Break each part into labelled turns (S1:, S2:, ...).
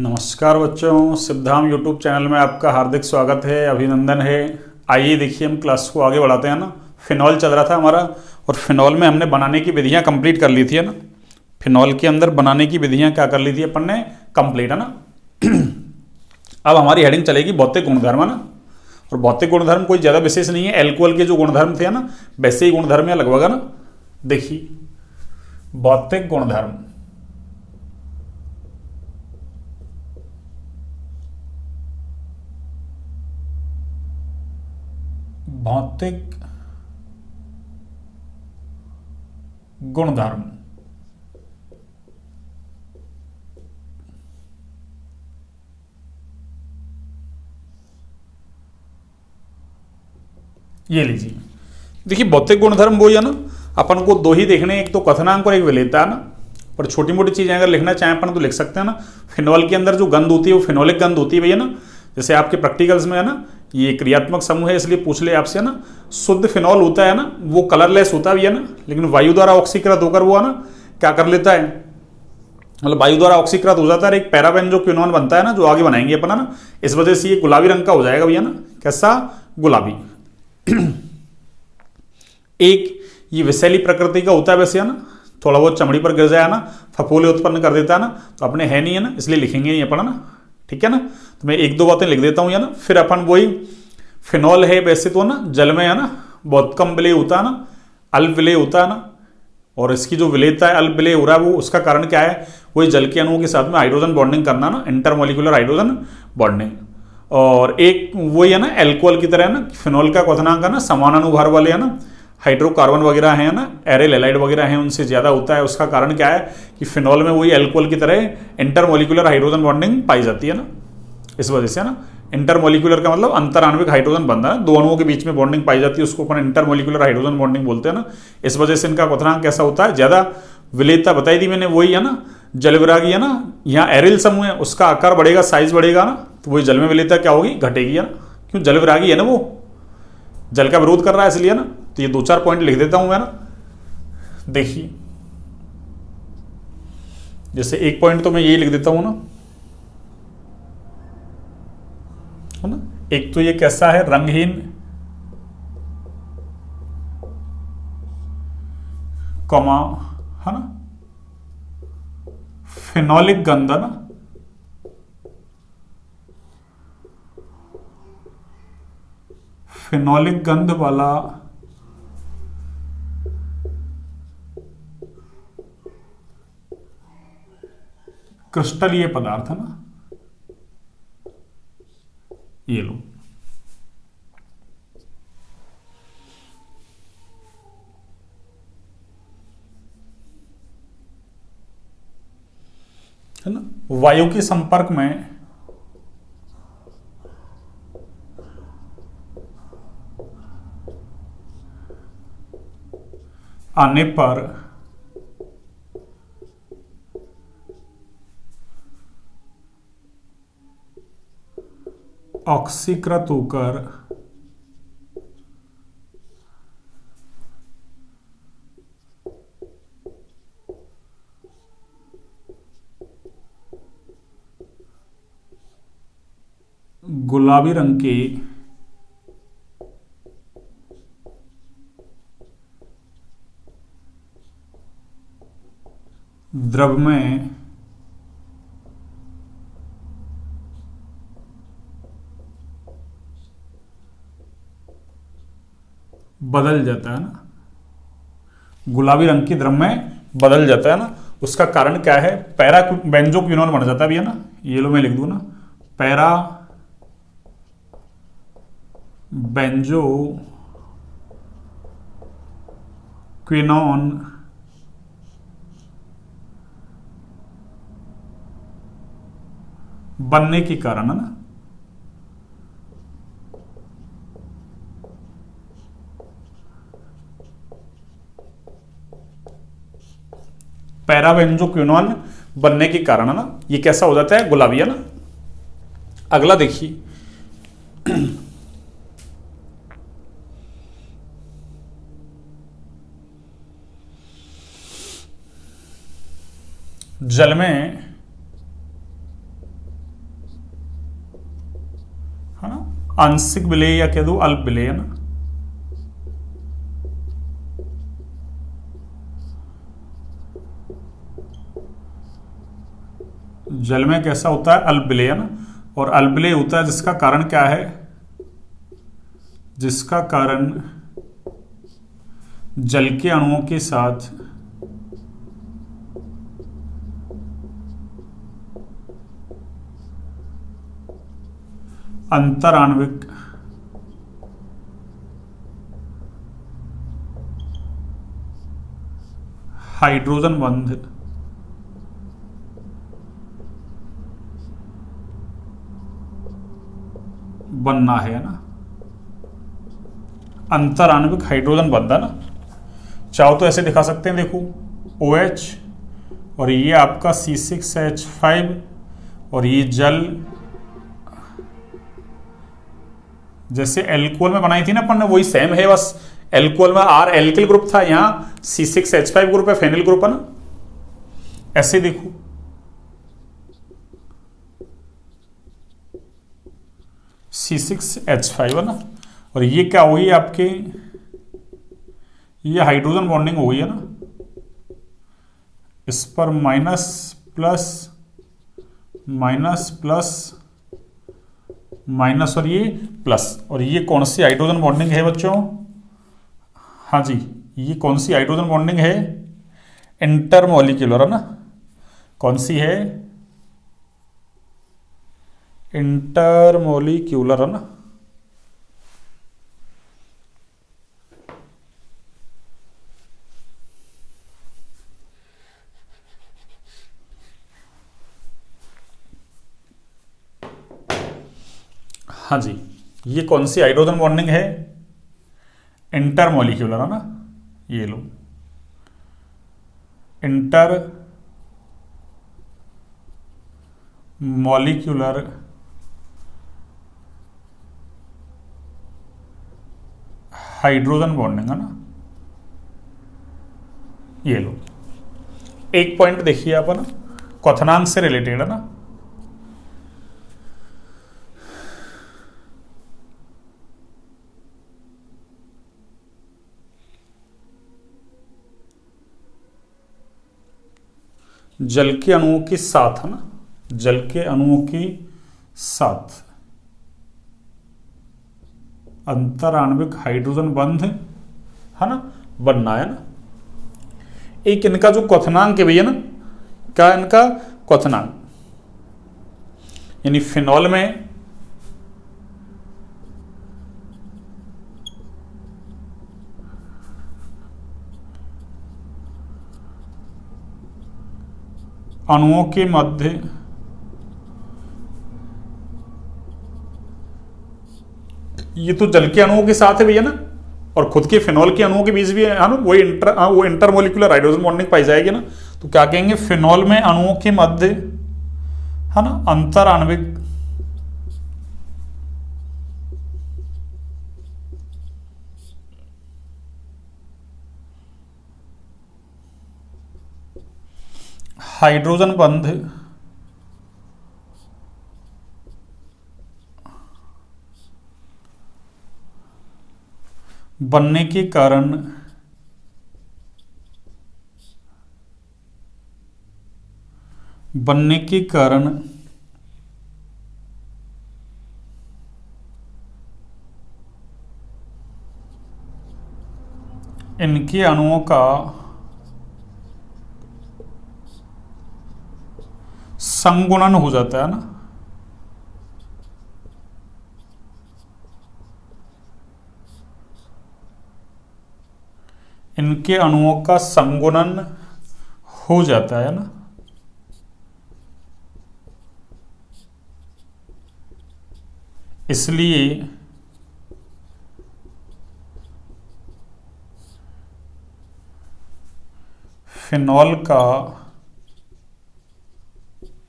S1: नमस्कार बच्चों, Siddham YouTube channel में आपका हार्दिक स्वागत है, अभिनंदन है। आइए देखिए हम क्लास को आगे बढ़ाते हैं ना। फिनॉल चल रहा था हमारा और फिनॉल में हमने बनाने की विधियां कंप्लीट कर ली थी, है ना। फिनॉल के अंदर बनाने की विधियां क्या कर ली थी अपन ने, कंप्लीट, है ना। अब हमारी हेडिंग चलेगी भौतिक गुणधर्म, है ना। और भौतिक गुणधर्म कोई ज़्यादा विशेष नहीं है, एल्कोहल के जो गुणधर्म थे ना वैसे ही गुणधर्म है लगभग, है ना। देखिए भौतिक गुणधर्म, भौतिक गुणधर्म, ये लीजिए। देखिए भौतिक गुणधर्म वही है ना, अपन को दो ही देखने, एक तो कथनांक और एक विलेयता, है ना। पर छोटी मोटी चीजें अगर लिखना चाहें अपन तो लिख सकते हैं ना। फिनॉल के अंदर जो गंध होती है वो फिनोलिक गंध होती है भैया ना। जैसे आपके प्रैक्टिकल्स में है ना, ये क्रियात्मक समूह है इसलिए पूछ ले आपसे, है ना। शुद्ध फिनॉल होता है ना, वो कलरलेस होता भी है ना, लेकिन वायु द्वारा ऑक्सीकृत होकर वो है ना क्या कर लेता है, मतलब वायु द्वारा ऑक्सीकृत हो जाता है। एक पैराबेंजोक्विनोन बनता है ना, जो आगे बनाएंगे अपन, है ना। इस वजह से ये गुलाबी रंग का हो जाएगा भैया ना। कैसा? गुलाबी। एक ये विषैली प्रकृति का होता है वैसे, है ना, थोड़ा बहुत चमड़ी पर गिर जाए ना, फफोले उत्पन्न कर देता है ना, तो अपने है नहीं, है ना, इसलिए लिखेंगे नहीं अपन, है ना। ठीक है ना। तो मैं एक दो बातें लिख देता हूं, है ना। फिर अपन वही फिनॉल है वैसे तो ना जल में, है ना, बहुत कम विलेय होता है ना, अल्प विलेय होता है ना। और इसकी जो विलेयता है, अल्प विलेय हो रहा है, वो उसका कारण क्या है, वही जल के अणुओं के साथ में हाइड्रोजन बॉन्डिंग करना ना, इंटरमोलिकुलर हाइड्रोजन बॉन्डिंग। और एक वही है ना एल्कोहल की तरह, है ना, फिनॉल का क्वथनांक है ना समानानुभार वाले, है ना, हाइड्रोकार्बन वगैरह हैं ना, एरिल हैलाइड वगैरह हैं, उनसे ज्यादा होता है। उसका कारण क्या है कि फिनॉल में वही एल्कोहल की तरह इंटरमोलिकुलर हाइड्रोजन बॉन्डिंग पाई जाती है ना, इस वजह से, है ना। इंटरमोलिकुलर का मतलब अंतराण्विक हाइड्रोजन बंधन है, दो अणुओं के बीच में बॉन्डिंग पाई जाती है, उसको अपन इंटरमोलिकुलर हाइड्रोजन बॉन्डिंग बोलते हैं ना। इस वजह से इनका क्वथनांक कैसा होता है, ज्यादा विलेयता बताई थी मैंने, वही है ना जलविरागी, है ना। यहाँ एरिल समूह है, उसका आकार बढ़ेगा, साइज बढ़ेगा ना, तो वही जल में विलेयता क्या होगी, घटेगी, है ना। क्यों? जलविरागी है ना, वो जल का विरोध कर रहा है इसलिए ना। तो ये दो चार पॉइंट लिख देता हूं मैं ना। देखिए जैसे एक पॉइंट तो मैं यही लिख देता हूं ना, है ना। एक तो ये कैसा है, रंगहीन, कॉमा, है ना, फिनोलिक गंध, है ना। फिनोलिक गंध वाला क्रिस्टलीय पदार्थ, है ना। ये लो, है ना, वायु के संपर्क में आने पर ऑक्सीकृत होकर गुलाबी रंग के द्रव में बदल जाता है ना, गुलाबी रंग की द्रव में बदल जाता है ना। उसका कारण क्या है, पैरा बेंजोक्विनोन बन जाता है भी, है ना। ये लो मैं लिख दूं ना, पैरा बेंजो क्विनोन बनने के कारण, है ना, पैराबेंजोक्विनोन बनने के कारण, है ना, ये कैसा हो जाता है, गुलाबी, है ना। अगला देखिए, जल में आंशिक विलेय या कह दो अल्प विलेय, है ना। जल में कैसा होता है, अल्प विलेय, है ना। और अल्प विलेय होता है जिसका कारण क्या है, जिसका कारण जल के अणुओं के साथ अंतराण्विक हाइड्रोजन बंध बनना है ना। अंतराण्विक हाइड्रोजन बंध, है ना। चाहो तो ऐसे दिखा सकते हैं, देखो OH और ये आपका C6H5 और ये जल, जैसे एल्कोहल में बनाई थी ना अपन ने, वही सेम है, बस एल्कोहल में R एल्किल ग्रुप था, यहाँ C6H5 ग्रुप है, फेनिल ग्रुप, है ना। ऐसे देखो C6H5, है ना। और ये क्या हुई आपके, ये हाइड्रोजन बॉन्डिंग हो गई, है ना। इस पर minus plus minus plus minus और ये प्लस, और ये कौन सी हाइड्रोजन बॉन्डिंग है बच्चों, हाँ जी, ये कौन सी हाइड्रोजन बॉन्डिंग है, इंटरमोलिक्यूलर, है ना। कौन सी है, इंटरमोलिक्यूलर, है ना। हाँ जी, ये कौन सी हाइड्रोजन बॉन्डिंग है, इंटरमोलिक्यूलर, है ना। ये लो, इंटर मॉलिक्यूलर हाइड्रोजन बॉन्डिंग, है ना। ये लो, एक पॉइंट देखिए अपन, क्वथनांक से रिलेटेड, है ना। जल के अणुओं के साथ, है ना, जल के अणुओं के साथ अंतराण्विक हाइड्रोजन बंध, है ना, बनना है ना। एक इनका जो क्वथनांक है भैया ना, क्या इनका क्वथनांक, यानी फिनॉल में अणुओं के मध्य ये तो जल के अणुओं के साथ है भैया ना, और खुद के फिनॉल के अणुओं के बीच भी है ना, वो इंटरमोलिकुलर हाइड्रोजन बॉन्डिंग पाई जाएगी ना। तो क्या कहेंगे, फिनॉल में अणुओं के मध्य, है ना, अंतराण्विक हाइड्रोजन बंध बनने के कारण इनके अणुओं का संगुणन हो जाता है ना। इनके अणुओं का संगुणन हो जाता है ना, इसलिए फिनॉल का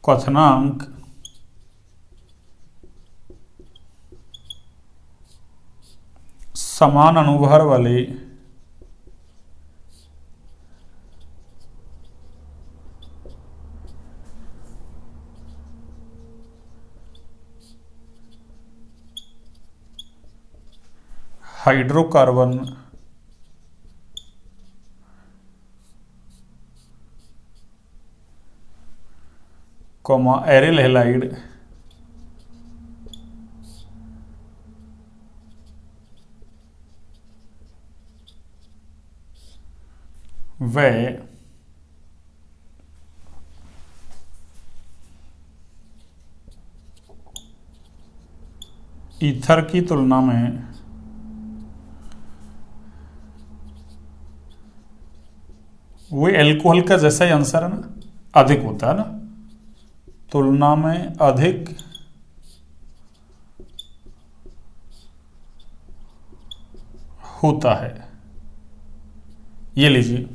S1: क्वथनांक समान अणुभार वाले हाइड्रोकार्बन कॉमा एरिल हैलाइड व ईथर की तुलना में वो एल्कोहल का जैसा ही आंसर है ना, अधिक होता है ना, तुलना में अधिक होता है। ये लीजिए,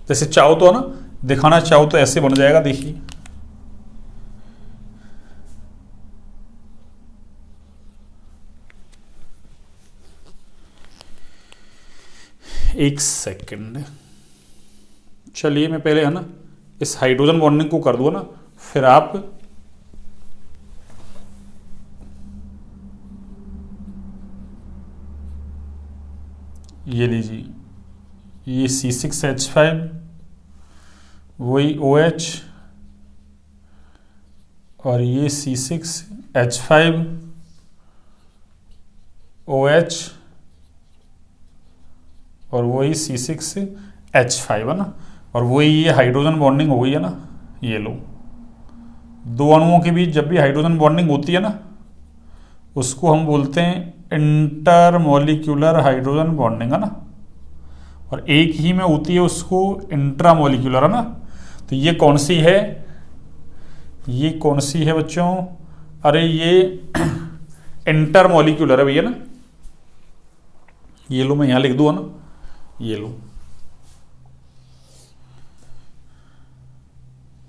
S1: जैसे चाहो तो ना दिखाना चाहो तो ऐसे बन जाएगा, देखिए एक सेकंड, चलिए मैं पहले है ना इस हाइड्रोजन बॉन्डिंग को कर दूँ ना, फिर आप ये लीजिए, ये C6H5 वही OH और ये C6H5 OH और वही C6H5 है ना, और वही ये हाइड्रोजन बॉन्डिंग हो गई है ना। ये लो, दो अणुओं के बीच जब भी हाइड्रोजन बॉन्डिंग होती है ना, उसको हम बोलते हैं इंटरमॉलिक्यूलर हाइड्रोजन बॉन्डिंग, है ना, और एक ही में होती है उसको इंट्रामॉलिक्यूलर, है ना। तो ये कौन सी है, ये कौन सी है बच्चों, अरे ये इंटरमॉलिक्यूलर है भैया ना। ये लो, मैं यहां लिख दूँ ना, ये लो,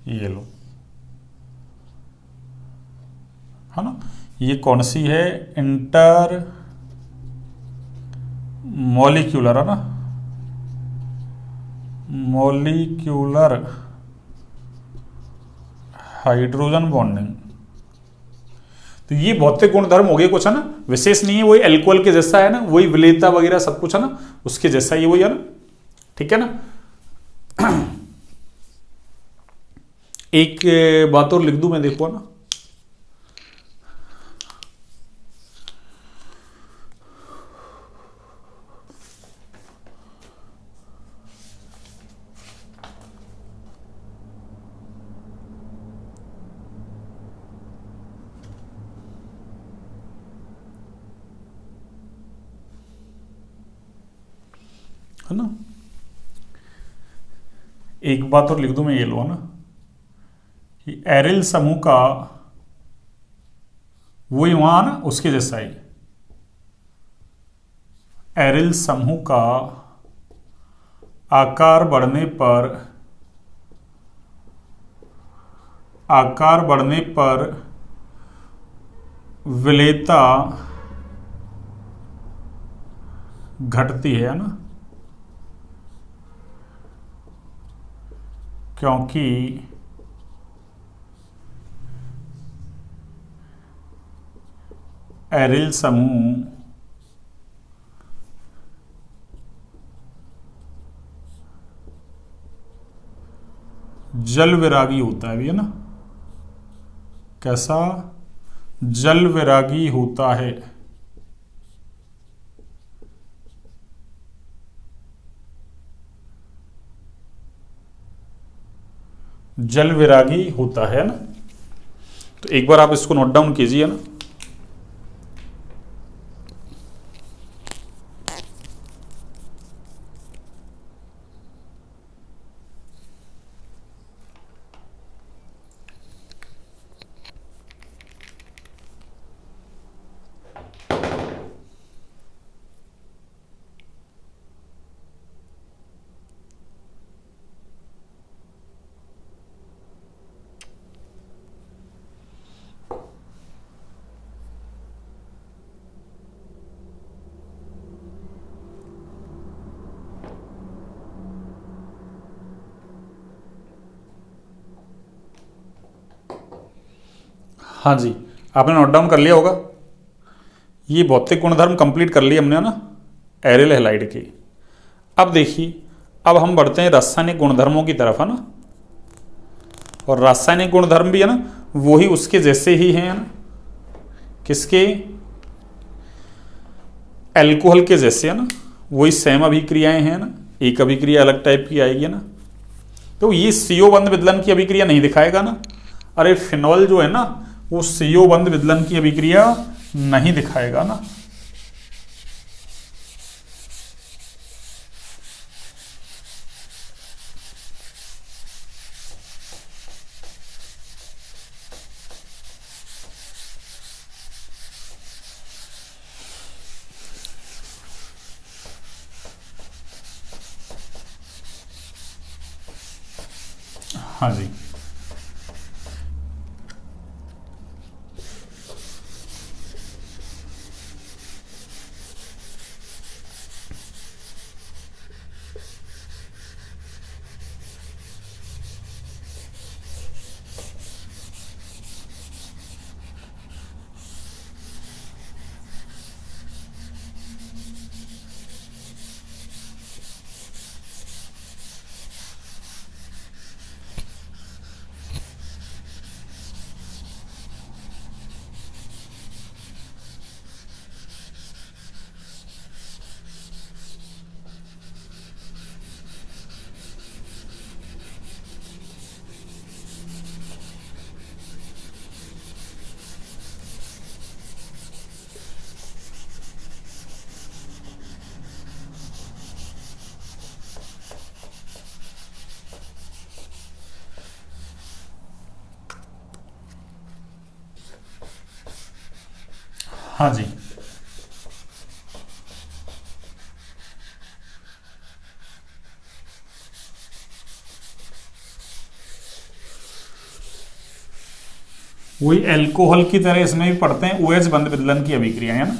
S1: ये लो, है ना। ये कौन सी है, इंटर मॉलिक्यूलर, है ना, मॉलिक्यूलर हाइड्रोजन बॉन्डिंग। तो ये भौतिक गुणधर्म हो गए कुछ, है ना, विशेष नहीं है, वही एल्कोहल के जैसा है ना, वही विलेयता वगैरह सब कुछ है ना, उसके जैसा ही वही है ना, ठीक है ना। एक बात और लिख दूं मैं, देखो ना, है ना, एक बात और लिख दूं मैं, ये लो ना, कि एरिल समूह का वही वहां ना उसके जैसा ही, एरिल समूह का आकार बढ़ने पर विलेयता घटती है ना, क्योंकि एरिल समूह जल विरागी होता है भैया ना। कैसा, जल विरागी होता है, जल विरागी होता है ना। तो एक बार आप इसको नोट डाउन कीजिए ना। हाँ जी, आपने नोट डाउन कर लिया होगा। ये भौतिक गुणधर्म कंप्लीट कर लिए हमने ना एरियल हैलाइड की। अब देखिए, अब हम बढ़ते हैं रासायनिक गुणधर्मों की तरफ, है ना। और रासायनिक गुणधर्म भी है ना वही उसके जैसे ही हैं, है ना, किसके, एल्कोहल के जैसे, है ना, वही सेम अभिक्रियाएं हैं ना, एक अभिक्रिया अलग टाइप की आएगी, है ना। तो ये CO बंध विदलन की अभिक्रिया नहीं दिखाएगा ना। अरे फिनॉल जो है ना वो CO बंध विदलन की अभिक्रिया नहीं दिखाएगा ना। हाँ जी, हाँ जी, वही एल्कोहल की तरह इसमें भी पढ़ते हैं OH बंध विदलन की अभिक्रिया, है ना।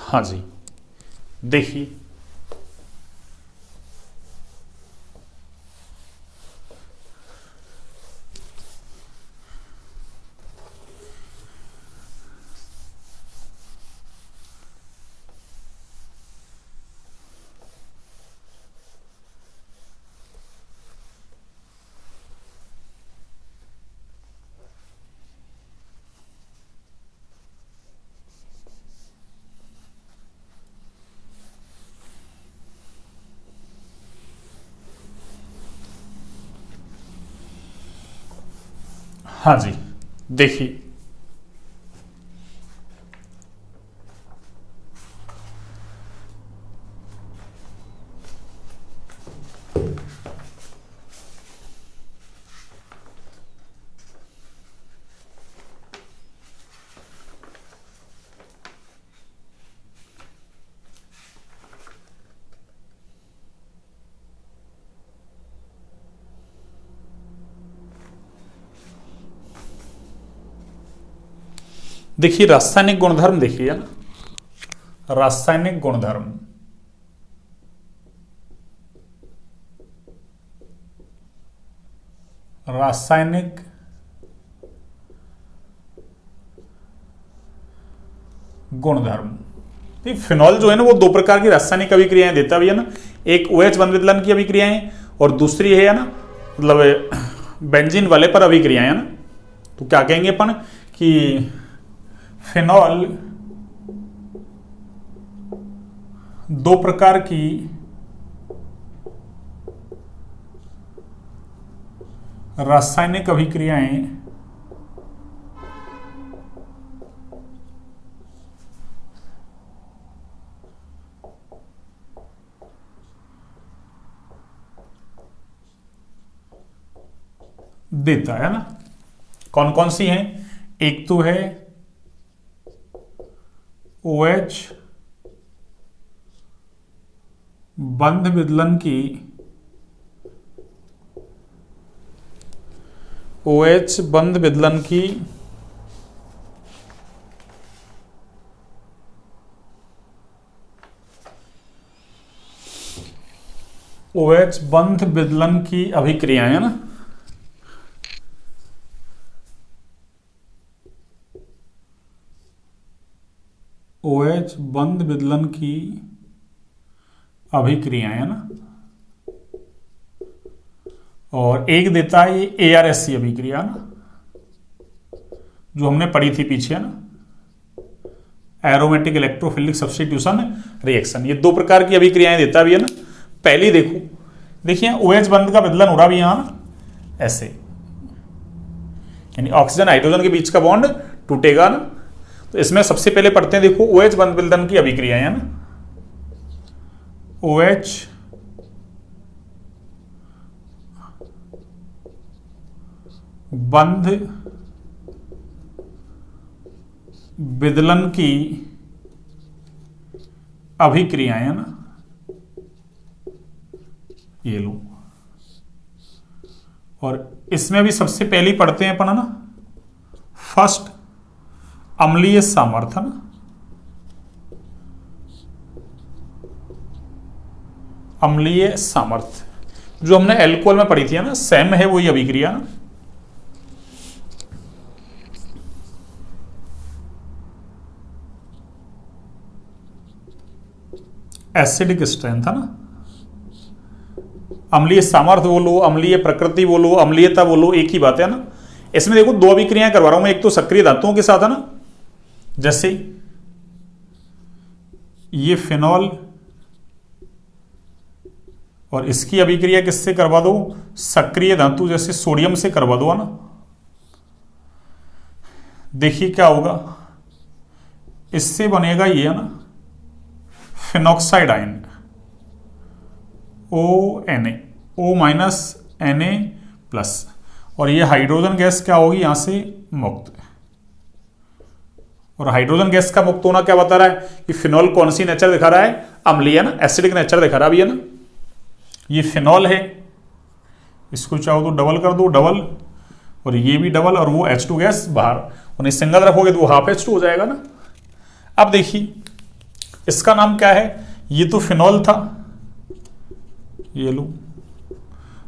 S1: हाँ जी, देखिए हाँ जी, देखिए देखिए रासायनिक गुणधर्म देखिए ना, रासायनिक गुणधर्म, रासायनिक गुणधर्म, फिनॉल जो है ना वो दो प्रकार की रासायनिक अभिक्रियाएं देता भी है ना, एक OH बंध विदलन की अभिक्रियाएं और दूसरी है ना मतलब बेंजीन वाले पर अभिक्रियाएं, है ना। तो क्या कहेंगे अपन कि फिनॉल दो प्रकार की रासायनिक अभिक्रियाएं देता है ना। कौन कौन सी हैं, एक तो है OH बंध विदलन की, OH बंध विदलन की OH बंध विदलन की अभिक्रियाएं है ना, OH बंध विदलन की अभिक्रियाएं है ना, और एक देता है ये ARSC अभिक्रिया ना, जो हमने पढ़ी थी पीछे है ना, एरोमेटिक इलेक्ट्रोफिलिक सब्स्टिट्यूशन रिएक्शन। ये दो प्रकार की अभिक्रियाएं देता भी है ना। पहली देखिए OH बंध का विदलन हो रहा भी यहां ना ऐसे, यानी ऑक्सीजन हाइड्रोजन के बीच का बॉन्ड टूटेगा ना। तो इसमें सबसे पहले पढ़ते हैं, देखो OH बंध विदलन की अभिक्रियाएं है ना, OH बंध विदलन की अभिक्रियाएं है ना, ये लो। और इसमें भी सबसे पहली पढ़ते हैं अपन है ना, फर्स्ट अम्लीय सामर्थ्य ना, अम्लीय सामर्थ्य जो हमने एल्कोहल में पढ़ी थी ना, सेम है वही अभिक्रिया ना। एसिडिक स्ट्रेंथ है ना, अम्लीय सामर्थ्य बोलो, अम्लीय प्रकृति बोलो, अम्लीयता बोलो, एक ही बात है ना। इसमें देखो दो अभिक्रियाएं करवा रहा हूं मैं, एक तो सक्रिय धातुओं के साथ है ना, जैसे ये फिनॉल, और इसकी अभिक्रिया किससे करवा दो, सक्रिय धातु जैसे सोडियम से करवा दो है ना। देखिए क्या होगा, इससे बनेगा ये है ना phenoxide ion, ONA, O minus Na plus, और ये हाइड्रोजन गैस क्या होगी यहां से मुक्त। और हाइड्रोजन गैस का मुक्त होना क्या बता रहा है कि फिनॉल कौन सी नेचर दिखा रहा है, अम्लीय ना, एसिडिक नेचर दिखा रहा भी है ना। ये फिनॉल है, इसको चाहो तो डबल कर दो, डबल, और ये भी डबल, और वो H2 गैस बाहर, और सिंगल रखोगे तो वो हाफ H2 हो जाएगा ना। अब देखिए इसका नाम क्या है, ये तो फिनॉल था, ये लो,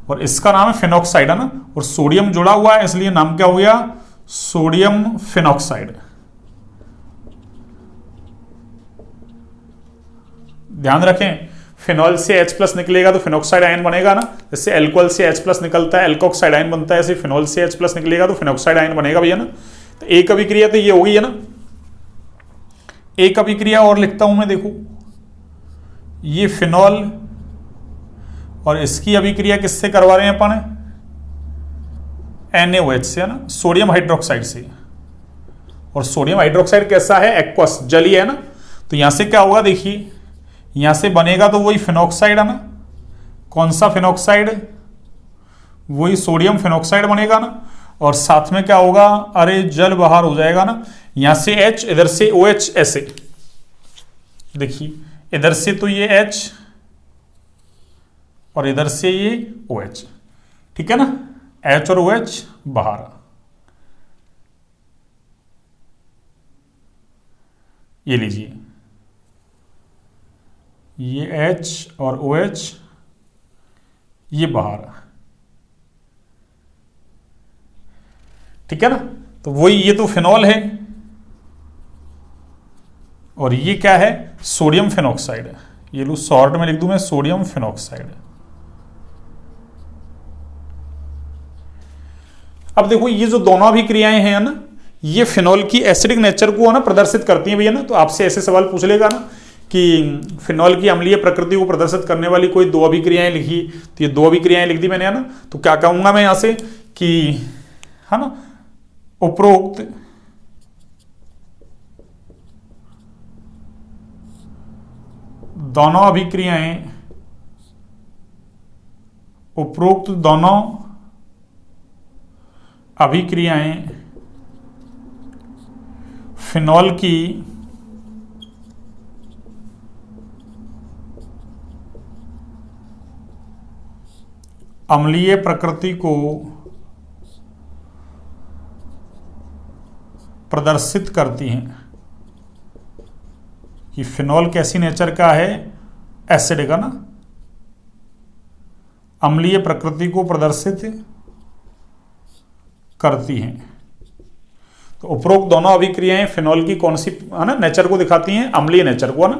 S1: और इसका नाम है फिनॉक्साइड है ना, और सोडियम जुड़ा हुआ है इसलिए नाम क्या हो गया, सोडियम फिनॉक्साइड। ध्यान रखें, फिनॉल से H प्लस निकलेगा तो फिनॉक्साइड आयन बनेगा ना, जैसे एल्कोहल से H प्लस निकलता है एल्कोक्साइड आयन बनता है, ऐसे फिनॉल से H प्लस निकलेगा तो फिनॉक्साइड आयन बनेगा भैया ना। तो एक अभिक्रिया तो ये होगी है ना। एक अभिक्रिया और लिखता हूं मैं, देखो ये फिनॉल, और इसकी अभिक्रिया किससे करवा रहे हैं अपन, NaOH से है ना, सोडियम हाइड्रोक्साइड से। और सोडियम हाइड्रोक्साइड कैसा है, एक्वस, जलीय है ना। तो यहां से क्या होगा, देखिए यहां से बनेगा तो वही फिनॉक्साइड है ना, कौन सा फिनॉक्साइड, वही सोडियम फिनॉक्साइड बनेगा ना। और साथ में क्या होगा, अरे जल बाहर हो जाएगा ना, यहां से H, इधर से OH, ऐसे देखिए इधर से तो ये H और इधर से ये OH, ठीक है ना, H और OH बाहर। ये लीजिए, ये H और OH ये बाहर, ठीक है ना। तो वही, ये तो फिनॉल है और ये क्या है, सोडियम फिनॉक्साइड है। ये लो शॉर्ट में लिख दूं मैं, सोडियम फिनॉक्साइड। अब देखो ये जो दोनों भी क्रियाएं हैं ना, ये फिनॉल की एसिडिक नेचर को ना प्रदर्शित करती हैं भैया ना। तो आपसे ऐसे सवाल पूछ लेगा ना कि फिनॉल की अम्लीय प्रकृति को प्रदर्शित करने वाली कोई दो अभिक्रियाएं लिखी, तो ये दो अभिक्रियाएं लिख दी मैंने है ना। तो क्या कहूंगा मैं यहां से कि है ना, उपरोक्त दोनों अभिक्रियाएं, उपरोक्त दोनों अभिक्रियाएं फिनॉल की अम्लीय प्रकृति को प्रदर्शित करती हैं कि फिनॉल कैसी नेचर का है, एसिड का ना। अम्लीय प्रकृति को प्रदर्शित करती हैं। तो उपरोक्त दोनों अभिक्रियाएं फिनॉल की कौन सी है ना नेचर को दिखाती हैं? अम्लीय नेचर को, है ना।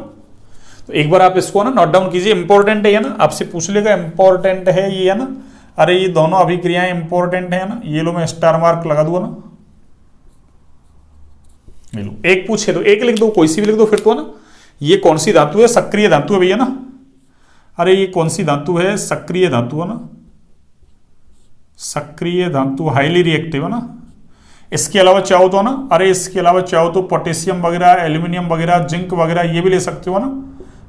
S1: तो एक बार आप इसको ना नोट डाउन कीजिए, इंपॉर्टेंट है ना, आपसे पूछ लेगा इंपॉर्टेंट है ये, है ना। अरे ये दोनों अभिक्रियाएं इंपॉर्टेंट है ना, ये लो मैं स्टार मार्क लगा दूंगा ना। ये लो, एक पूछे तो एक लिख दो, कोई सी भी लिख दो फिर तो, है ना। ये कौन सी धातु है? सक्रिय धातु है भैया ना। अरे ये कौन सी धातु है? सक्रिय धातु, है ना। सक्रिय धातु, हाईली रिएक्टिव, है ना। इसके अलावा चाहो तो ना, अरे इसके अलावा चाहो तो पोटेशियम वगैरह, एल्यूमिनियम वगैरह, जिंक वगैरह ये भी ले सकते हो ना,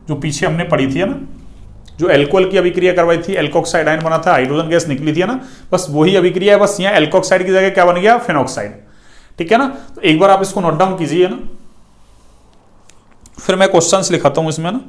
S1: जो पीछे हमने पढ़ी थी, है ना। जो एल्कोहल की अभिक्रिया करवाई थी, एल्कोक्साइड आयन बना था, हाइड्रोजन गैस निकली थी, है ना। बस वही अभिक्रिया है, बस यहाँ एल्कोक्साइड की जगह क्या बन गया? फिनॉक्साइड। ठीक है ना। तो एक बार आप इसको नोट डाउन कीजिए ना, फिर मैं क्वेश्चंस लिखाता हूं इसमें ना।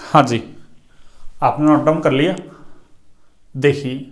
S1: हाँ जी, आपने नोट डाउन कर लिया? देखिए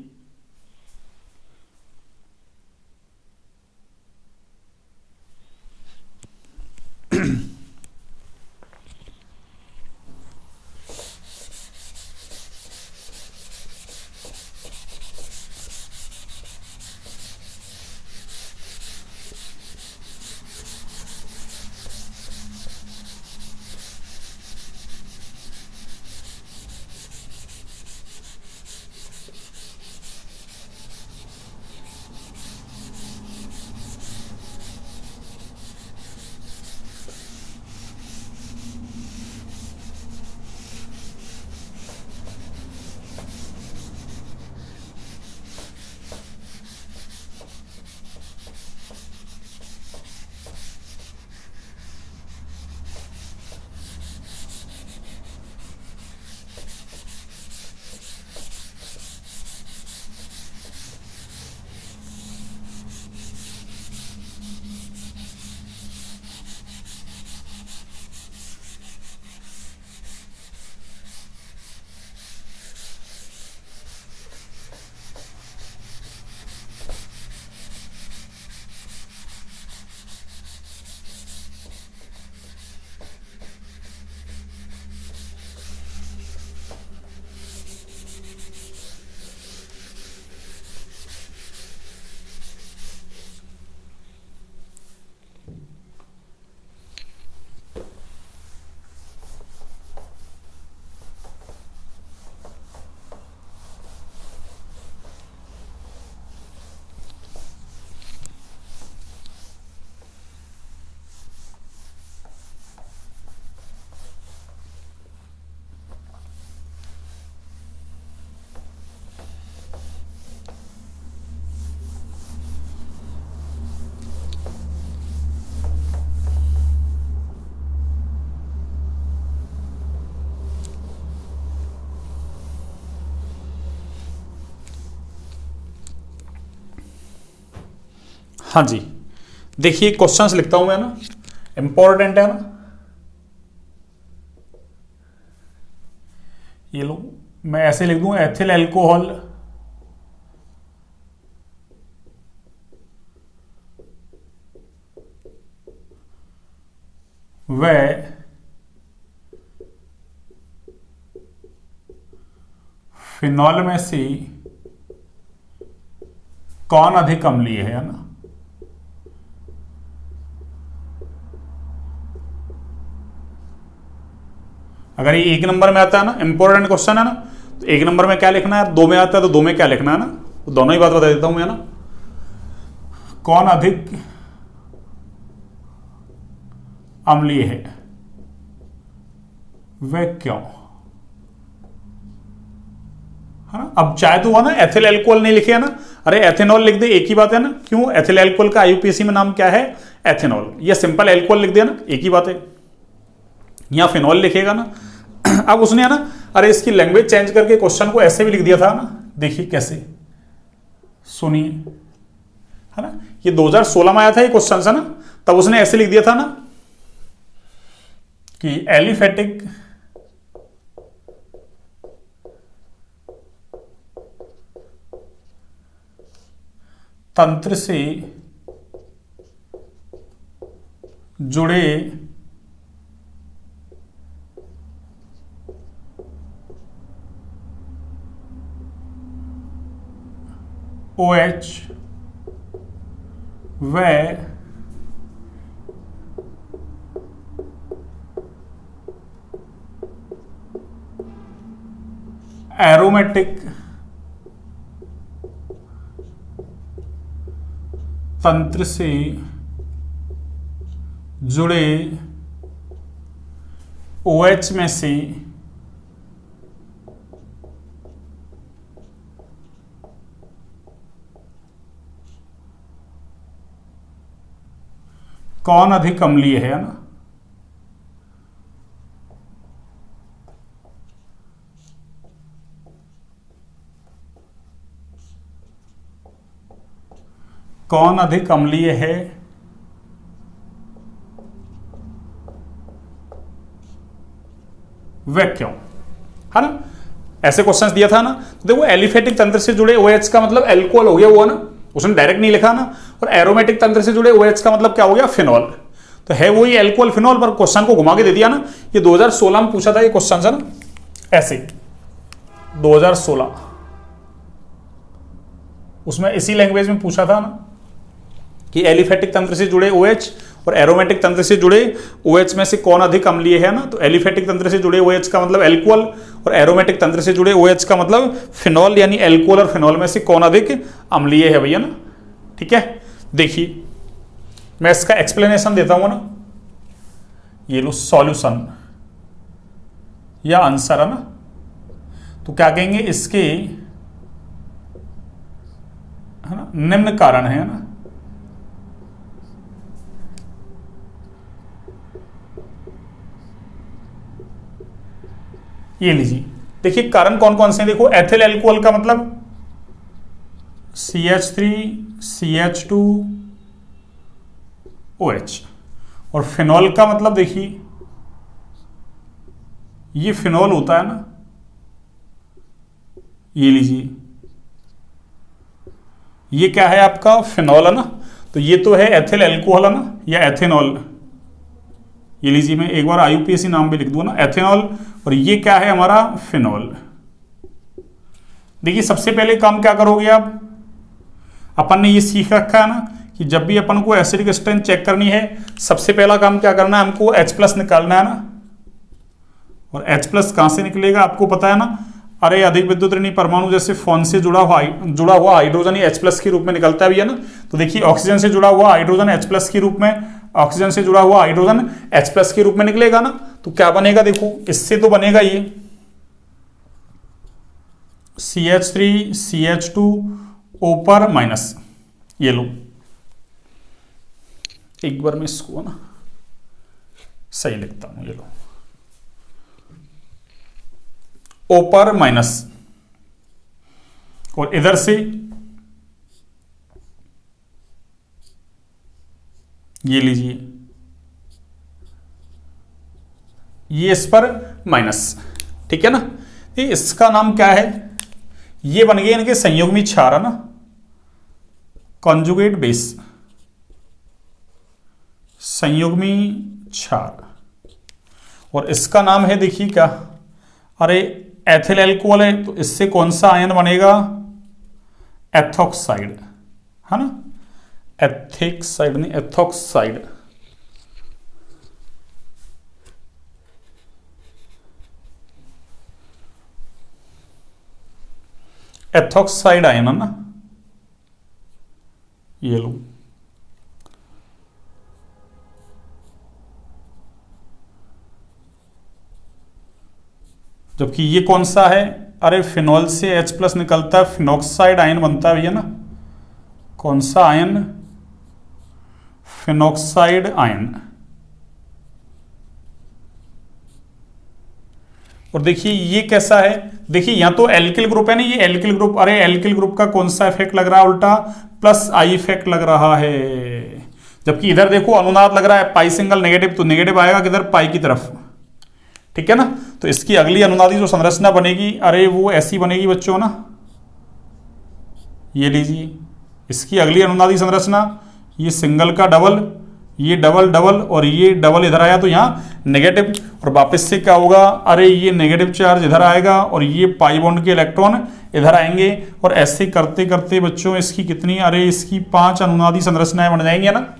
S1: हाँ जी, देखिए क्वेश्चंस लिखता हूं मैं ना, इंपॉर्टेंट है ना। ये लो मैं ऐसे लिख दूंगा, एथिल अल्कोहल व फिनॉल में से कौन अधिक अम्लीय है ना। अगर ये एक नंबर में आता है ना, इंपॉर्टेंट क्वेश्चन है ना, तो एक नंबर में क्या लिखना है, दो में आता है तो दो में क्या लिखना है ना, तो दोनों ही बात बता देता हूं मैं ना। कौन अधिक अम्लीय है वह क्यों, है ना। अब चाहे तो हुआ ना एथिल अल्कोहल नहीं लिखे है ना, अरे एथेनॉल लिख दे, एक ही बात है ना। क्यों, एथिल अल्कोहल का आईयूपीएसी में नाम क्या है, एथेनॉल। या सिंपल अल्कोहल लिख दिया ना, एक ही बात है। यहां फिनॉल लिखेगा ना। अब उसने है ना अरे इसकी लैंग्वेज चेंज करके क्वेश्चन को ऐसे भी लिख दिया था ना, देखिए कैसे, सुनिए, है ना, ये 2016 में आया था ये क्वेश्चन है ना, तब उसने ऐसे लिख दिया था ना कि एलिफेटिक तंत्र से जुड़े OH व एरोमेटिक तंत्र से जुड़े OH में से कौन अधिक अम्लीय है ना, कौन अधिक अम्लीय है, वह क्यों, है ना, ऐसे क्वेश्चंस दिया था ना। तो देखो एलिफेटिक तंत्र से जुड़े OH का मतलब एल्कोहल हो गया वो ना, उसने डायरेक्ट नहीं लिखा ना, और एरोमेटिक तंत्र से जुड़े OH का मतलब क्या हो गया, फिनॉल, तो है वही एल्कोहल फिनॉल, पर क्वेश्चन को घुमा के दे दिया ना। ये 2016 में पूछा था ये क्वेश्चन है ना, ऐसे 2016 उसमें इसी लैंग्वेज में पूछा था ना कि एलिफेटिक तंत्र से जुड़े OH और एरोमेटिक तंत्र से जुड़े OH में से कौन अधिक अम्लीय है ना, तो एलिफेटिक तंत्र से जुड़े OH का मतलब एल्कोहल और एरोमेटिक तंत्र से जुड़े OH का मतलब फिनॉल, यानी एल्कोहल और फिनॉल में से कौन अधिक अम्लीय है भैया ना। ठीक है, देखिए मैं इसका एक्सप्लेनेशन देता हूं ना, ये लो सॉल्यूशन या आंसर है ना, तो क्या कहेंगे इसके, है ना, निम्न कारण है ना, ये लीजिए, देखिए कारण कौन कौन से हैं, देखो एथिल एल्कोहल का मतलब CH3CH2OH, और फिनॉल का मतलब देखिए ये फिनॉल होता है ना, ये लीजिए, ये क्या है आपका फिनॉल है ना, तो ये तो है एथिल एल्कोहल है ना, या एथेनॉल, ये लीजिए मैं एक बार IUPAC नाम भी लिख दूं ना, एथेनॉल, और ये क्या है हमारा फिनॉल। देखिए सबसे पहले काम क्या करोगे आप, अपन ने ये सीख रखा है ना कि जब भी अपन को एसिडिक स्ट्रेंथ चेक करनी है, सबसे पहला काम क्या करना है, हमको H+ निकालना है ना, और H+ कहां से निकलेगा आपको पता है ना, अरे अधिक विद्युत ऋणी परमाणु जैसे फोन से जुड़ा हुआ हाइड्रोजन ही H+ के रूप में निकलता भी है ना, तो देखिए ऑक्सीजन से जुड़ा हुआ हाइड्रोजन H+ के रूप में, ऑक्सीजन से जुड़ा हुआ हाइड्रोजन H+ के रूप में निकलेगा ना, तो क्या बनेगा, देखो इससे तो बनेगा ये CH3CH2O पर माइनस, ये लो एक बार मैं इसको ना सही लिखता हूं, ये लो O पर माइनस, और इधर से ये लीजिए ये इस पर माइनस, ठीक है ना, ये इसका नाम क्या है, ये बन गए इनके संयुग्मी क्षार है ना, कॉन्जुगेट बेस, संयुग्मी क्षार, और इसका नाम है देखिए क्या, अरे एथिल एल्कोहल है, तो इससे कौन सा आयन बनेगा, एथोक्साइड, है ना, एथिक्साइड नहीं एथोक्साइड, एथोक्साइड आयन है ना, ये लो, जबकि ये कौन सा है, अरे फिनॉल से H+ निकलता है, फिनॉक्साइड आयन बनता है भैया ना, कौन सा आयन, फिनॉक्साइड आयन, और देखिए ये कैसा है, देखिए यहाँ तो एल्किल ग्रुप है ना, ये एल्किल ग्रुप, अरे एल्किल ग्रुप का कौन सा इफेक्ट लग रहा है, उल्टा प्लस आई इफेक्ट लग रहा है। जबकि इधर देखो अनुनाद लग रहा है पाई सिंगल नेगेटिव, तो नेगेटिव आएगा किधर, पाई की तरफ, ठीक है ना। तो इसकी अगली अनुनादी जो संरचना बनेगी, अरे वो ऐसी बनेगी बच्चों ना, ये लीजिए इसकी अगली अनुनादी संरचना, ये सिंगल का डबल, ये डबल डबल और ये डबल इधर आया तो यहाँ नेगेटिव, और वापस से क्या होगा, अरे ये नेगेटिव चार्ज इधर आएगा और ये पाई बॉन्ड के इलेक्ट्रॉन इधर आएंगे, और ऐसे करते करते बच्चों इसकी कितनी, अरे इसकी 5 अनुनादी संरचनाएं बन जाएंगी ना।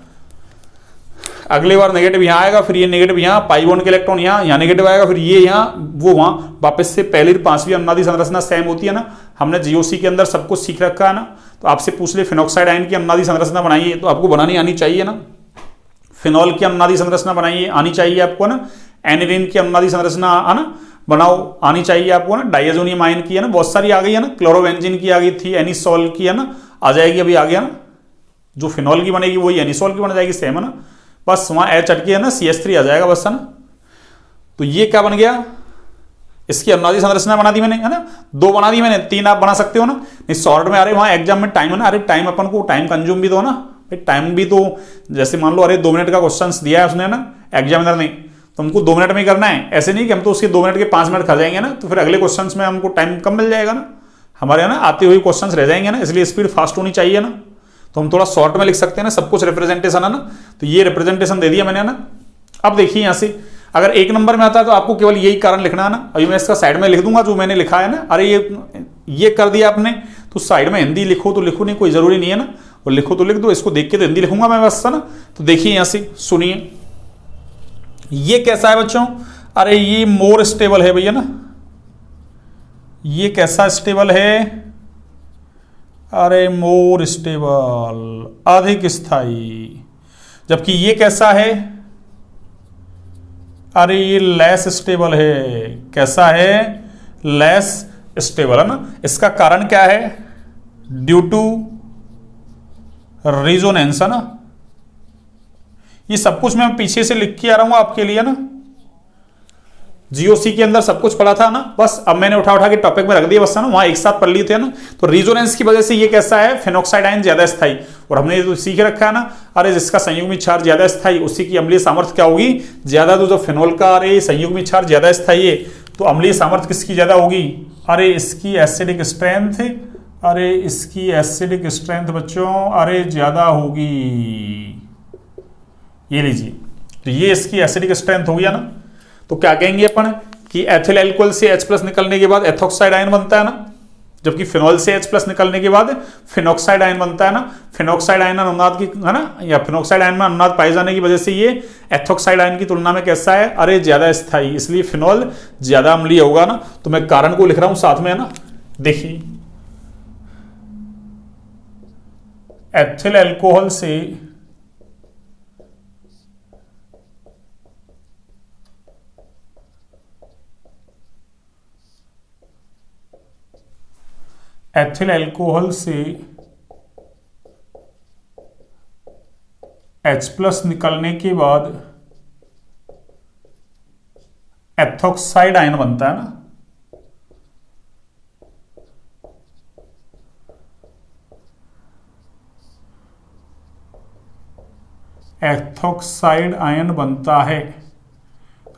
S1: अगली बार नेगेटिव यहाँ आएगा, फिर ये नेगेटिव यहाँ, पाई बॉन्ड के इलेक्ट्रॉन यहाँ नेगेटिव आएगा, फिर ये यहाँ वो वहाँ, वापस से पहली 5वीं अनुनादी संरचना सेम होती है ना। हमने जीओसी के अंदर सब कुछ सीख रखा है ना। तो आपसे पूछ ले फिनॉक्साइड आयन की अनुनादी संरचना बनाइए, तो आपको बनानी आनी चाहिए ना। फिनॉल की अनुनादी संरचना बनाइए, आनी चाहिए आपको ना। एनिलीन की अनुनादी संरचना है ना, बनाओ, आनी चाहिए आपको ना। डाइएजोनियम आयन की है ना, बहुत सारी आ गई है ना। क्लोरोबेंजीन की आ गई थी, एनिसोल की है ना, आ जाएगी, अभी आ गया ना। जो फिनॉल की बनेगी वही एनिसोल की बन जाएगी, सेम है ना। बस वहां एच अटकी है ना, CH3 आ जाएगा बस, है ना। तो ये क्या बन गया, इसकी अनुनादी संरचना बना दी मैंने, है ना। 2 बना दी मैंने, 3 आप बना सकते हो ना। नहीं शॉर्ट में, अरे वहां एग्जाम में टाइम है ना, अरे टाइम अपन को टाइम कंज्यूम भी दो ना, टाइम भी तो, जैसे मान लो अरे 2 मिनट का क्वेश्चन दिया है उसने ना एग्जामिनर ने, तो हमको 2 मिनट में करना है, ऐसे नहीं कि हम तो उसके 2 मिनट के 5 मिनट खा जाएंगे ना, तो फिर अगले क्वेश्चन में हमको टाइम कम मिल जाएगा ना, हमारे ना आते हुए क्वेश्चन रह जाएंगे ना। इसलिए स्पीड फास्ट होनी चाहिए ना, तो हम थोड़ा शॉर्ट में लिख सकते हैं ना, सब कुछ रिप्रेजेंटेशन है ना। तो ये रिप्रेजेंटेशन दे दिया मैंने ना। अब देखिए यहां से अगर 1 नंबर में आता है तो आपको केवल यही कारण लिखना है ना। अभी मैं इसका साइड में लिख दूंगा जो मैंने लिखा है ना। अरे ये कर दिया आपने, तो साइड में हिंदी लिखो तो लिखो, नहीं कोई जरूरी नहीं है ना, और लिखो तो लिख दो, इसको देख के तो हिंदी लिखूंगा मैं बस, है ना। तो देखिए यहां से सुनिए, ये कैसा है बच्चों, अरे ये मोर स्टेबल है भैया ना। ये कैसा स्टेबल है, अरे मोर स्टेबल, अधिक स्थायी। जबकि ये कैसा है, अरे ये लेस स्टेबल है। कैसा है, लेस स्टेबल, है ना। इसका कारण क्या है, ड्यू टू रिजोनेंस, है ना। ये सब कुछ मैं पीछे से लिख के आ रहा हूं आपके लिए ना। जीओसी के अंदर सब कुछ पढ़ा था ना, बस अब मैंने उठा के टॉपिक में रख दिया बस, है ना। वहां एक साथ पढ़ लिए थे ना। तो रिजोनेंस की वजह से ये कैसा है, फिनॉक्साइड आयन ज्यादा स्थायी, और हमने तो सीख रखा है ना, अरे जिसका संयुग्मित क्षार ज्यादा स्थायी उसी की अम्लीय सामर्थ्य क्या होगी, ज्यादा। तो जो फिनोल का अरे संयुग्मित क्षार ज्यादा स्थायी है, तो अम्लीय सामर्थ्य किसकी ज्यादा होगी, अरे इसकी एसिडिक स्ट्रेंथ, अरे इसकी एसिडिक स्ट्रेंथ बच्चों अरे ज्यादा होगी। ये लीजिए, तो ये इसकी एसिडिक स्ट्रेंथ हो गया ना। तो क्या कहेंगे अपन कि एथिल एल्कोहल से H+ निकलने के बाद एथोक्साइड आयन बनता है ना, जबकि फिनॉल से H+ निकलने के बाद फिनॉक्साइड आयन बनता है ना। फिनॉक्साइड आयन अनुनाद की, है ना, या फिनॉक्साइड आयन में अनुनाद पाए जाने की वजह से ये एथोक्साइड आयन की तुलना में कैसा है, अरे ज्यादा स्थायी, इसलिए फिनॉल ज्यादा अम्लीय होगा ना। तो मैं कारण को लिख रहा हूं साथ में, है ना। देखिए एथिल एल्कोहल से एथिल एल्कोहल से H+ निकलने के बाद एथोक्साइड आयन बनता है ना। एथोक्साइड आयन बनता है।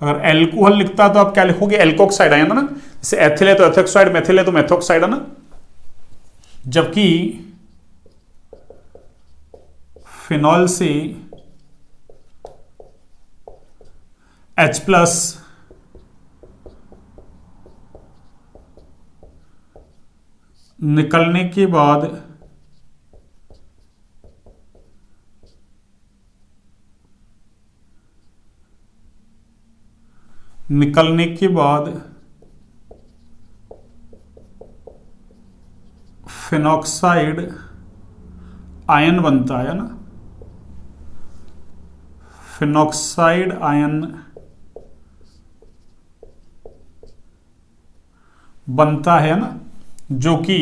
S1: अगर एल्कोहल लिखता तो आप क्या लिखोगे, एल्कोक्साइड आयन, है ना। जैसे एथिल है तो एथोक्साइड, मेथिल है तो मेथोक्साइड, है ना। जबकि फिनॉल से H+ निकलने के बाद फिनॉक्साइड आयन बनता है ना। फिनॉक्साइड आयन बनता है ना, जो कि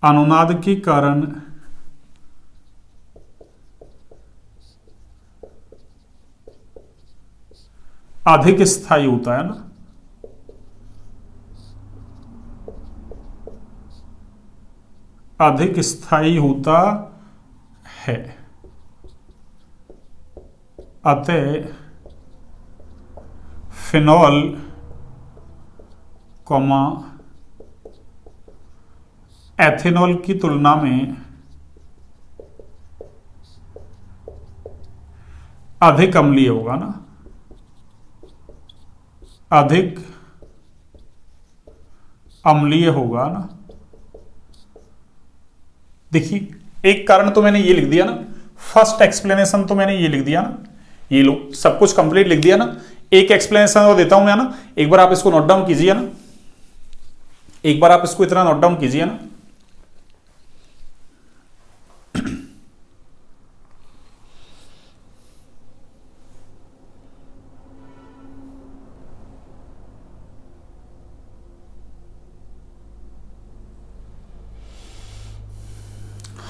S1: अनुनाद के कारण अधिक स्थायी होता है ना, अधिक स्थायी होता है, अतः फिनॉल कॉमा एथेनॉल की तुलना में अधिक अम्लीय होगा ना, अधिक अम्लीय होगा ना। देखिए एक कारण तो मैंने ये लिख दिया ना, फर्स्ट एक्सप्लेनेशन तो मैंने ये लिख दिया ना, ये लो सब कुछ कंप्लीट लिख दिया ना। एक एक्सप्लेनेशन और देता हूं मैं ना, एक बार आप इसको नोट डाउन कीजिए ना, एक बार आप इसको इतना नोट डाउन कीजिए ना।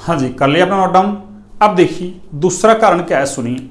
S1: हाँ जी कर लिया अपना नोट डाउन। अब देखिए दूसरा कारण क्या है, सुनिए।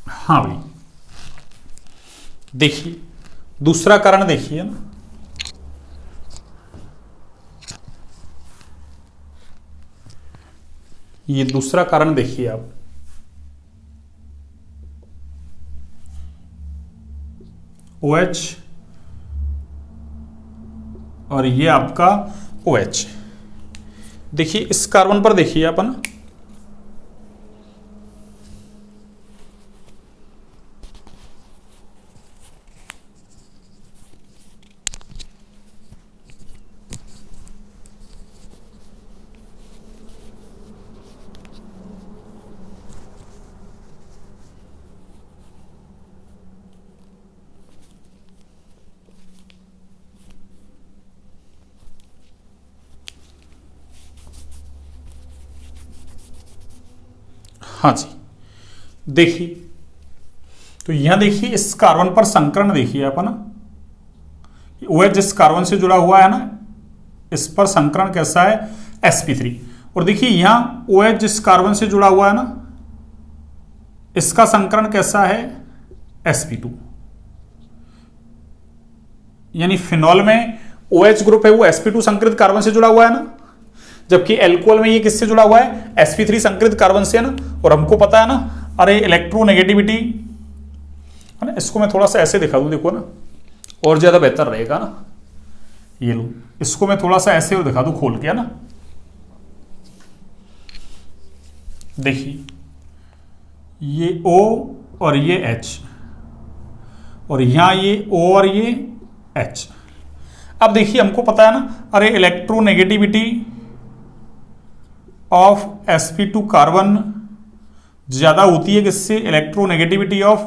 S1: हाँ भाई देखिए दूसरा कारण देखिए ना, ये दूसरा कारण देखिए आप, OH और ये आपका OH। देखिए इस कार्बन पर देखिए अपन, हाँ जी देखिए तो यहां देखिए इस कार्बन पर संकरण देखिए अपन, OH जिस कार्बन से जुड़ा हुआ है ना, इस पर संकरण कैसा है sp3। और देखिए यहां OH जिस कार्बन से जुड़ा हुआ है ना, इसका संकरण कैसा है sp2। यानी फिनॉल में OH ग्रुप है वो sp2 संकरित कार्बन से जुड़ा हुआ है ना, जबकि एल्कोहल में ये किससे जुड़ा हुआ है sp3 संकरित कार्बन से है ना। और हमको पता है ना, अरे इलेक्ट्रोनेगेटिविटी है ना, इसको मैं थोड़ा सा ऐसे दिखा दूं, देखो ना और ज्यादा बेहतर रहेगा ना। ये लो इसको मैं थोड़ा सा ऐसे और दिखा दूं खोल के, है ना। देखिए ये O और ये H, और यहाँ ये O और ये H। अब देखिए हमको पता है ना, अरे इलेक्ट्रोनेगेटिविटी ऑफ sp2 कार्बन ज्यादा होती है किससे, इलेक्ट्रोनेगेटिविटी ऑफ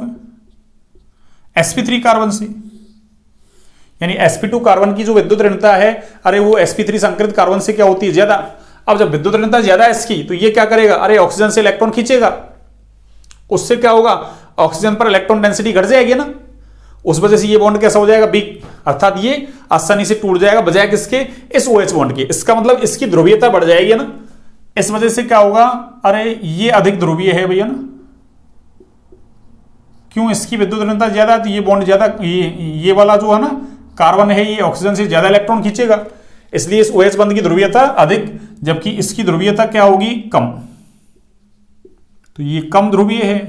S1: sp3 कार्बन से। यानी sp2 कार्बन की जो विद्युत ऋणता है, अरे वो sp3 संकरित कार्बन से क्या होती है, ज्यादा। अब जब विद्युत ऋणता ज्यादा है इसकी, तो ये क्या करेगा, अरे ऑक्सीजन से इलेक्ट्रॉन खींचेगा, उससे क्या होगा, ऑक्सीजन पर इलेक्ट्रॉन डेंसिटी घट जाएगी ना, उस वजह से ये बॉन्ड कैसा हो जाएगा, वीक, अर्थात ये आसानी से टूट जाएगा, बजाय किसके, इस OH बॉन्ड के। इसका मतलब इसकी ध्रुवीयता बढ़ जाएगी ना, इस वजह से क्या होगा, अरे ये अधिक ध्रुवीय है भैया ना, क्यों, इसकी विद्युत ऋणता ज्यादा, तो ये बॉन्ड ज्यादा, ये वाला जो है ना कार्बन है, ये ऑक्सीजन से ज्यादा इलेक्ट्रॉन खींचेगा, इसलिए इस OH बंध की ध्रुवीयता अधिक, जबकि इसकी ध्रुवीयता क्या होगी, कम। तो ये कम ध्रुवीय है,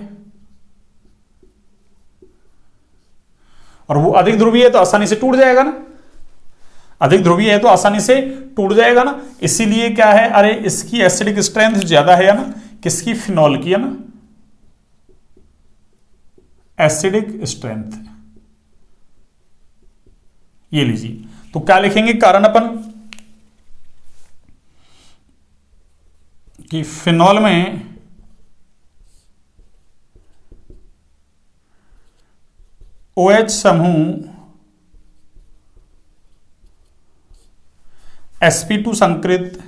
S1: और वो अधिक ध्रुवीय है तो आसानी से टूट जाएगा ना, अधिक ध्रुवीय है तो आसानी से टूट जाएगा ना, इसीलिए क्या है, अरे इसकी एसिडिक स्ट्रेंथ ज्यादा है ना, किसकी, फिनॉल की है ना, एसिडिक स्ट्रेंथ। ये लीजिए, तो क्या लिखेंगे कारण अपन, कि फिनॉल में OH समूह sp2 संकृत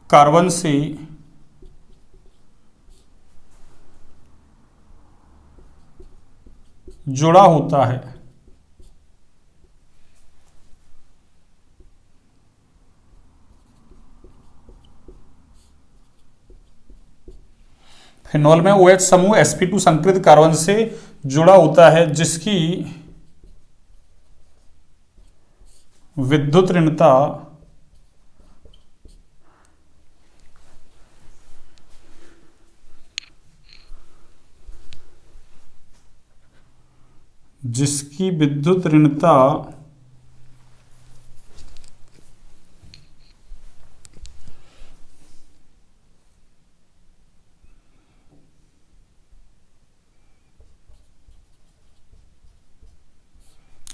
S1: कार्बन से जुड़ा होता है। फिनॉल में OH समूह sp2 संकृत कार्बन से जुड़ा होता है, जिसकी विद्युत ऋणता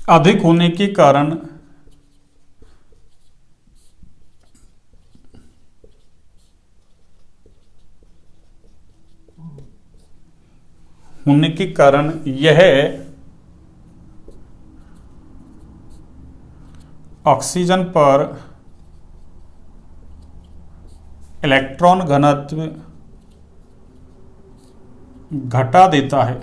S1: अधिक होने के कारण यह ऑक्सीजन पर इलेक्ट्रॉन घनत्व घटा देता है,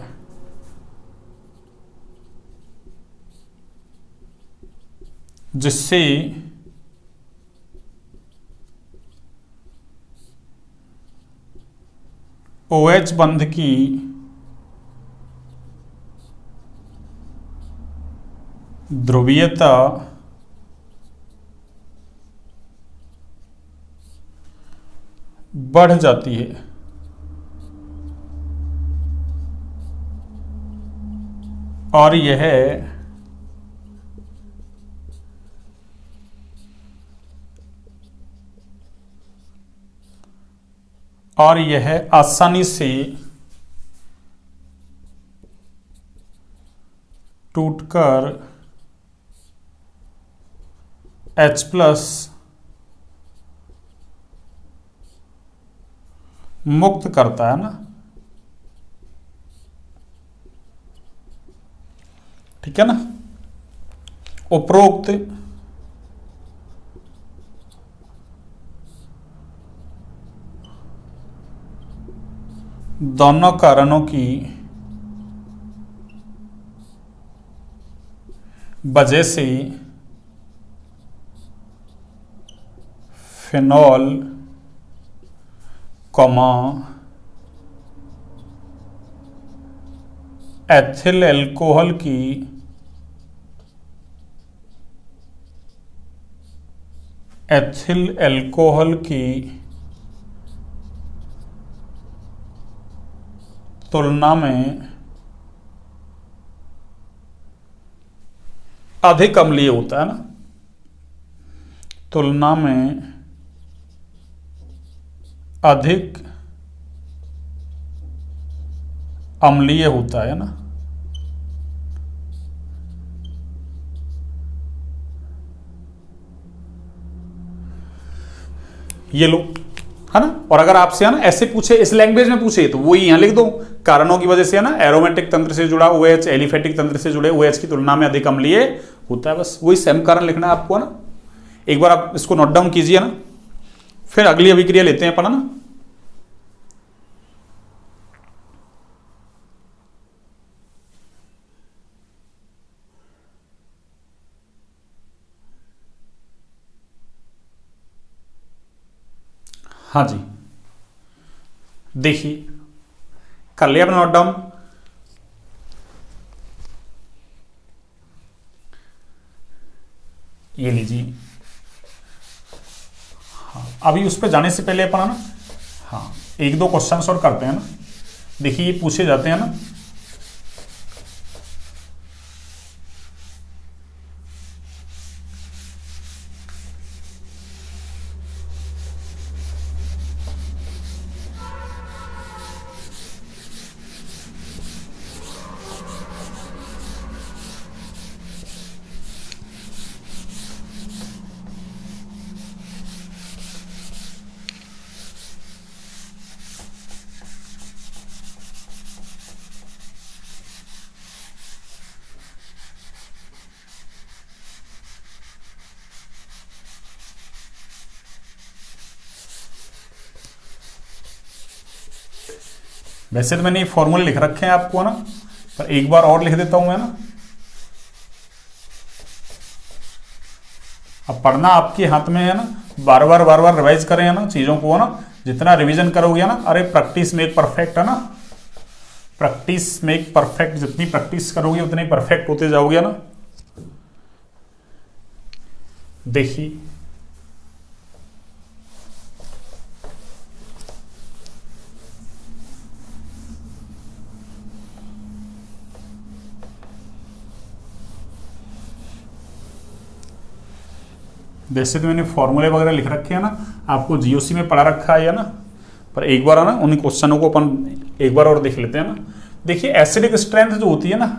S1: जिससे OH बंध की ध्रुवीयता बढ़ जाती है। और यह आसानी से टूटकर H+ मुक्त करता है ना, ठीक है ना। उपरोक्त दोनों कारणों की वजह से फिनॉल एथिल अल्कोहल की तुलना में अधिक अम्लीय होता है ना, तुलना में अधिक अम्लीय होता है ना। ये लो, है ना। और अगर आपसे है ना ऐसे पूछे, इस लैंग्वेज में पूछे, तो वही यहां लिख दो, कारणों की वजह से है ना एरोमेटिक तंत्र से जुड़ा OH एलिफेटिक तंत्र से जुड़े OH की तुलना में अधिक अम्लीय होता है। बस वही सेम कारण लिखना है आपको, है ना। एक बार आप इसको नोट डाउन कीजिए ना, फिर अगली अभिक्रिया लेते हैं अपन, है ना। हाँ जी, देखिए कर लिया अपना नोट डाउन। ये लीजिए। हाँ, अभी उस पर जाने से पहले अपन ना, हाँ, एक दो क्वेश्चंस और करते हैं ना। देखिए ये पूछे जाते हैं ना, वैसे तो मैंने ये फॉर्मूले लिख रखे हैं आपको, है ना, पर एक बार और लिख देता हूं मैं ना। अब पढ़ना आपके हाथ में है ना, बार बार रिवाइज करें, है ना, चीजों को, है ना। जितना रिवीजन करोगे ना, अरे प्रैक्टिस मेक परफेक्ट, है ना। प्रैक्टिस मेक परफेक्ट, जितनी प्रैक्टिस करोगे उतने परफेक्ट होते जाओगे, ना। देखिए वैसे तो मैंने फॉर्मूले वगैरह लिख रखे हैं ना, आपको GOC में पढ़ा रखा है ना, पर एक बार है ना उन क्वेश्चनों को अपन एक बार और देख लेते हैं ना। देखिए एसिडिक स्ट्रेंथ जो होती है ना,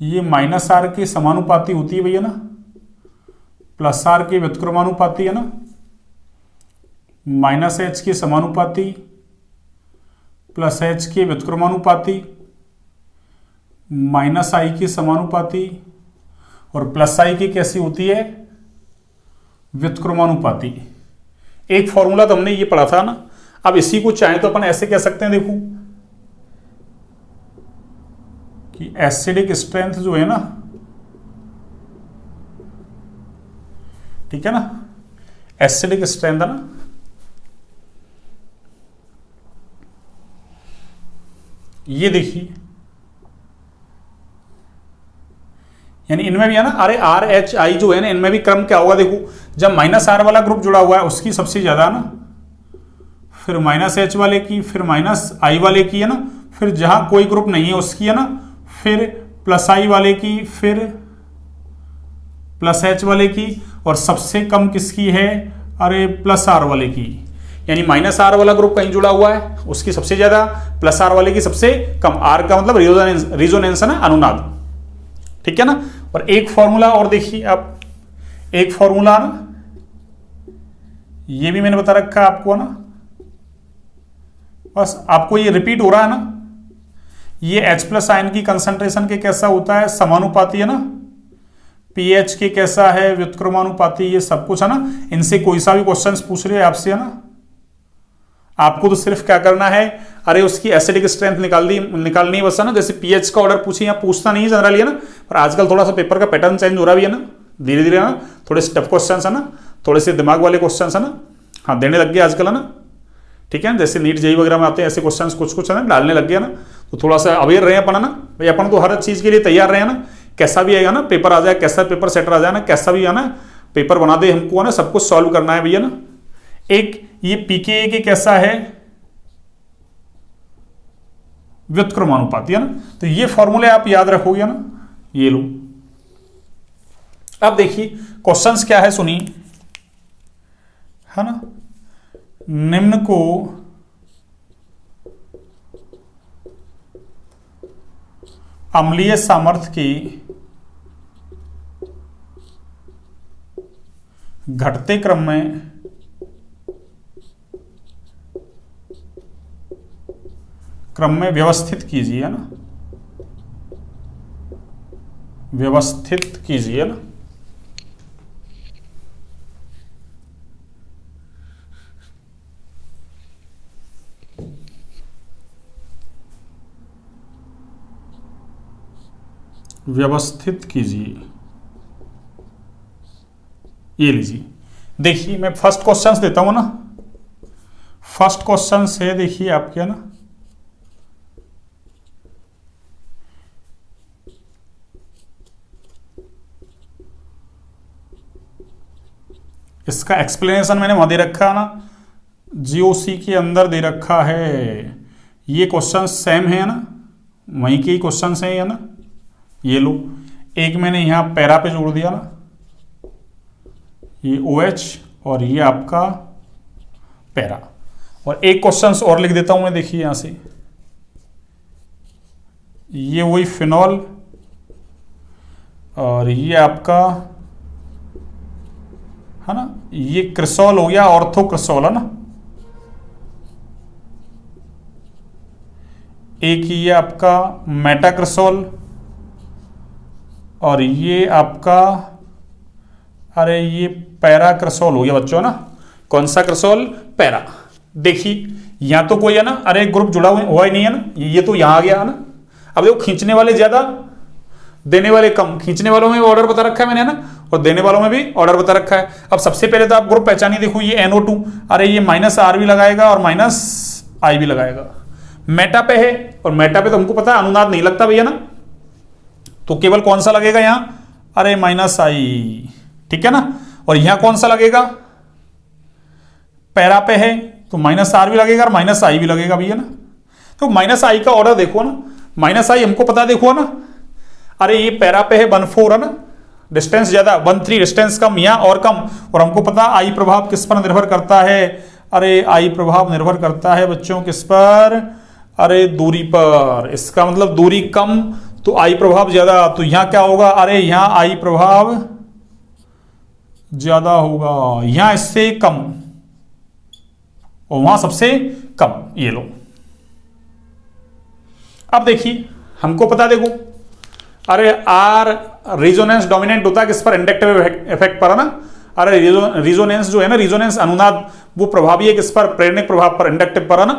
S1: ये -R के समानुपाती होती है भैया ना, +R के व्युत्क्रमानुपाती, है ना, -H के समानुपाती, +H के व्युत्क्रमानुपाती, -I के समानुपाती, और +I की कैसी होती है, व्युत्क्रमानुपाती। एक फॉर्मूला तो हमने ये पढ़ा था ना। अब इसी को चाहे तो अपन ऐसे कह सकते हैं, देखो कि एसिडिक स्ट्रेंथ जो है ना, ठीक है ना, एसिडिक स्ट्रेंथ है ना, ये देखिए, यानी इनमें भी है ना, अरे RHI जो है ना, इनमें भी क्रम क्या होगा, देखो जब -R वाला ग्रुप जुड़ा हुआ है उसकी सबसे ज्यादा ना, फिर -H वाले की, फिर -I वाले की, है ना, फिर जहां कोई ग्रुप नहीं है उसकी, है ना, फिर +I वाले की, फिर +H वाले की, और सबसे कम किसकी है, अरे +R वाले की। यानी -R वाला ग्रुप कहीं जुड़ा हुआ है उसकी सबसे ज्यादा, +R वाले की सबसे कम। R का मतलब रिजोनेंस है ना, अनुनाद, ठीक है ना। और एक फॉर्मूला और देखिए आप, एक फॉर्मूला ना, ये भी मैंने बता रखा है आपको ना, बस आपको ये रिपीट हो रहा है ना। ये H+ आयन की कंसंट्रेशन के कैसा होता है, समानुपाती, है ना, pH के कैसा है, व्युत्क्रमानुपाती, ये सब कुछ है ना। इनसे कोई सा भी क्वेश्चन पूछ रहे हैं आपसे, है ना, आपको तो सिर्फ क्या करना है, अरे उसकी एसिडिक स्ट्रेंथ निकालनी है बस, है ना। जैसे pH का ऑर्डर पूछिए, या पूछता नहीं है जनरली, है ना, पर आजकल थोड़ा सा पेपर का पैटर्न चेंज हो रहा भी है ना, धीरे धीरे, है ना, थोड़े से टफ क्वेश्चन है ना, थोड़े से दिमाग वाले क्वेश्चन है ना, हाँ, देने लग गए आजकल, है ना, ठीक है। जैसे नीट JEE वगैरह में आते हैं ऐसे क्वेश्चन कुछ है ना, डालने लग गया ना, तो थोड़ा सा अवेयर रहे अपन, है ना भाई, अपन तो हर चीज के लिए तैयार रहे, ना, कैसा भी आएगा ना पेपर आ जाए, कैसा पेपर सेटर आ जाए ना, कैसा भी है ना पेपर बना दे, हमको है ना सब कुछ सॉल्व करना है भैया ना। एक ये pKa के कैसा है, व्युत्क्रमानुपाती, है ना। तो ये फॉर्मूले आप याद रखोगे ना, ये लो, अब देखिए क्वेश्चंस क्या है सुनिए, है ना। निम्न को अम्लीय सामर्थ्य की घटते क्रम में व्यवस्थित कीजिए ना, व्यवस्थित कीजिए ना। व्यवस्थित कीजिए, ये लीजिए। देखिए मैं फर्स्ट क्वेश्चन देता हूं ना। फर्स्ट क्वेश्चन से देखिए आपके ना, इसका एक्सप्लेनेशन मैंने वहां दे रखा है ना, जीओसी के अंदर दे रखा है। ये क्वेश्चन सेम है ना, वहीं के ही क्वेश्चन है ना। ये लो, एक मैंने यहां पैरा पे जोड़ दिया ना, ये OH और ये आपका पैरा। और एक क्वेश्चन और लिख देता हूं मैं, देखिए यहां से, ये वही फिनॉल और ये आपका, है ना, ये क्रिसॉल हो गया, ऑर्थो क्रिसॉल, है ना। एक ये आपका मेटाक्रिसॉल और ये आपका, अरे ये पैराक्रिसॉल हो गया बच्चों ना। कौन सा क्रिसॉल? पैरा। देखिए यहां तो कोई है ना, अरे ग्रुप जुड़ा हुआ ही नहीं है ना, ये तो यहां आ गया है ना। अब देखो खींचने वाले ज्यादा, देने वाले कम। खींचने वालों में ऑर्डर बता रखा है मैंने, है ना, और देने वालों में भी ऑर्डर बता रखा है। अब सबसे पहले तो आप ग्रुप पहचानिए, देखो ये NO2, अरे ये -R भी लगाएगा और -I भी लगाएगा। मेटा पे है, और मेटा पे तो हमको पता है अनुनाद नहीं लगता भैया ना, तो केवल कौन सा लगेगा यहां? अरे -I, ठीक है ना। और यहां कौन सा लगेगा? पैरा पे है तो -R भी लगेगा और -I भी लगेगा भैया ना। तो -I का ऑर्डर देखो ना, -I हमको पता देखो ना, अरे ये पैरा पे है 1,4, है ना, डिस्टेंस ज्यादा, 1,3 डिस्टेंस कम, यहाँ और कम। और हमको पता I प्रभाव किस पर निर्भर करता है? अरे I प्रभाव निर्भर करता है बच्चों किस पर? अरे दूरी पर। इसका मतलब दूरी कम तो I प्रभाव ज्यादा, तो यहां क्या होगा? अरे यहां I प्रभाव ज्यादा होगा, यहां इससे कम और वहां सबसे कम। ये लो, अब देखिए हमको पता, देखो अरे R रिजोनेंस डोमिनेंट होता है किस पर? इंडक्टिव इफेक्ट पर, है ना। अरे रिजोनेंस जो है ना, रिजोनेंस अनुनाद, वो प्रभावी है किस पर? प्रेरणिक प्रभाव पर, इंडक्टिव पर, है ना।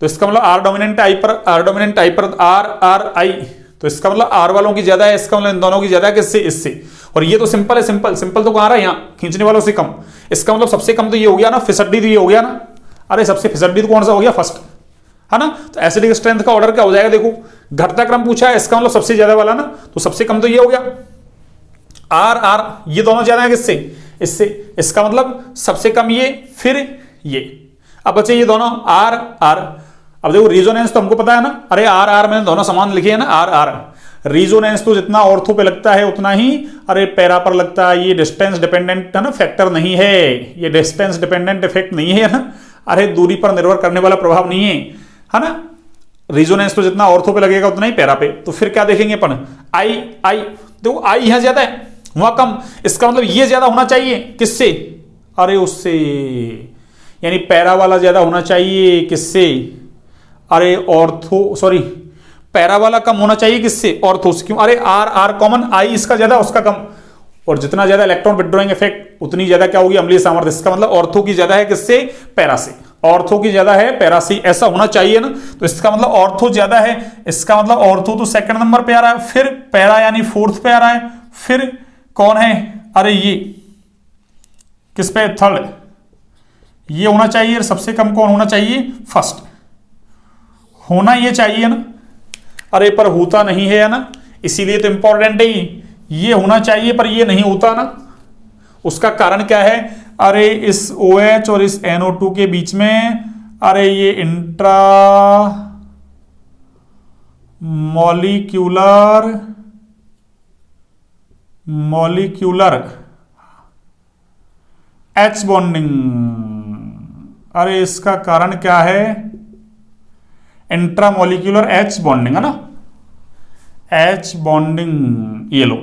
S1: तो इसका मतलब R डोमिनेंट I पर, R डोमिनेंट I पर, R I, तो इसका मतलब R वालों की ज्यादा है, इसका मतलब इन दोनों की ज्यादा है किससे? इससे। और ये तो सिंपल है, सिंपल तो कहां रहा है? यहां खींचने वालों से कम। इसका मतलब सबसे कम तो ये हो गया ना, फिसड्डी तो ये हो गया ना। अरे सबसे फिसड्डी तो कौन सा हो गया? फर्स्ट, है ना। तो एसिडिक स्ट्रेंथ का ऑर्डर क्या हो जाएगा? देखो घटता क्रम पूछा है, इसका मतलब सबसे ज्यादा वाला ना, तो सबसे कम तो ये हो गया R, ये दोनों ज्यादा है किससे? इससे। इसका मतलब सबसे कम ये, फिर ये। अब बच्चे ये दोनों R। अब देखो रिजोनेंस तो हमको पता है ना, अरे R मैंने दोनों समान लिखे है ना, R। रिजोनेंस तो जितना ऑर्थो पे लगता है उतना ही अरे पैरा पर लगता है। ये डिस्टेंस डिपेंडेंट है ना, फैक्टर नहीं है, ये डिस्टेंस डिपेंडेंट इफेक्ट नहीं है ना, अरे दूरी पर निर्भर करने वाला प्रभाव नहीं है ना। रिजोनेंस तो जितना ऑर्थो पे लगेगा उतना ही पैरा पे। तो फिर क्या देखेंगे अपन? I देखो I यहां ज्यादा है, वहां कम। इसका मतलब ये ज्यादा होना चाहिए किससे? अरे उससे, यानी पैरा वाला ज्यादा होना चाहिए किससे? अरे ऑर्थो, सॉरी, पैरा वाला कम होना चाहिए किससे? ऑर्थो से। क्यों? अरे R कॉमन, I इसका ज्यादा उसका कम, और जितना ज्यादा इलेक्ट्रॉन विथड्रॉइंग इफेक्ट उतनी ज्यादा क्या होगी? अम्लीय सामर्थ्य। इसका मतलब ऑर्थो की ज्यादा है किससे? पैरा से। ऑर्थो की ज्यादा है पैरा से, ऐसा होना चाहिए ना। तो इसका मतलब ऑर्थो ज्यादा है, इसका मतलब ऑर्थो तो सेकंड नंबर पे आ रहा है, फिर पैरा यानी फोर्थ पे आ रहा है, फिर कौन है? अरे ये किस पे? थर्ड। ये होना चाहिए, सबसे कम कौन होना चाहिए? फर्स्ट होना ये चाहिए ना। अरे पर होता नहीं है ना, इसीलिए तो इंपॉर्टेंट है ये होना चाहिए, पर ये नहीं होता ना। उसका कारण क्या है? अरे इस OH और इस NO2 के बीच में, अरे ये intra molecular molecular H bonding. अरे इसका कारण क्या है, इंट्रामोलिक्यूलर एच बॉन्डिंग है ना, एच बॉन्डिंग, ये लो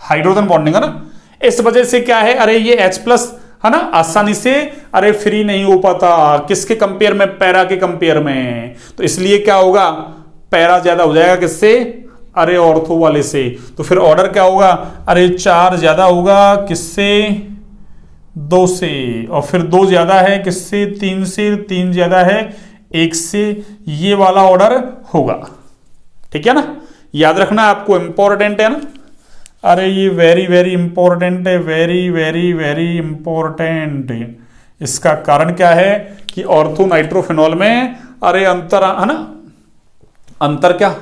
S1: हाइड्रोजन बॉन्डिंग है ना। इस वजह से क्या है, अरे ये H प्लस है ना आसानी से अरे फ्री नहीं हो पाता, किसके कंपेयर में, पैरा के कंपेयर में। तो इसलिए क्या होगा, पैरा ज्यादा हो जाएगा किससे, अरे ऑर्थो वाले से। तो फिर ऑर्डर क्या होगा, अरे 4 ज्यादा होगा किससे, 2 से, और फिर 2 ज्यादा है किससे, 3 से, 3 ज्यादा है 1 से, ये वाला ऑर्डर होगा। ठीक है ना, याद रखना आपको, इंपॉर्टेंट है ना। अरे ये वेरी वेरी इंपॉर्टेंट है, वेरी वेरी वेरी इंपॉर्टेंट। इसका कारण क्या है कि ऑर्थो नाइट्रोफिनॉल में अरे अंतर है ना, अंतर क्या,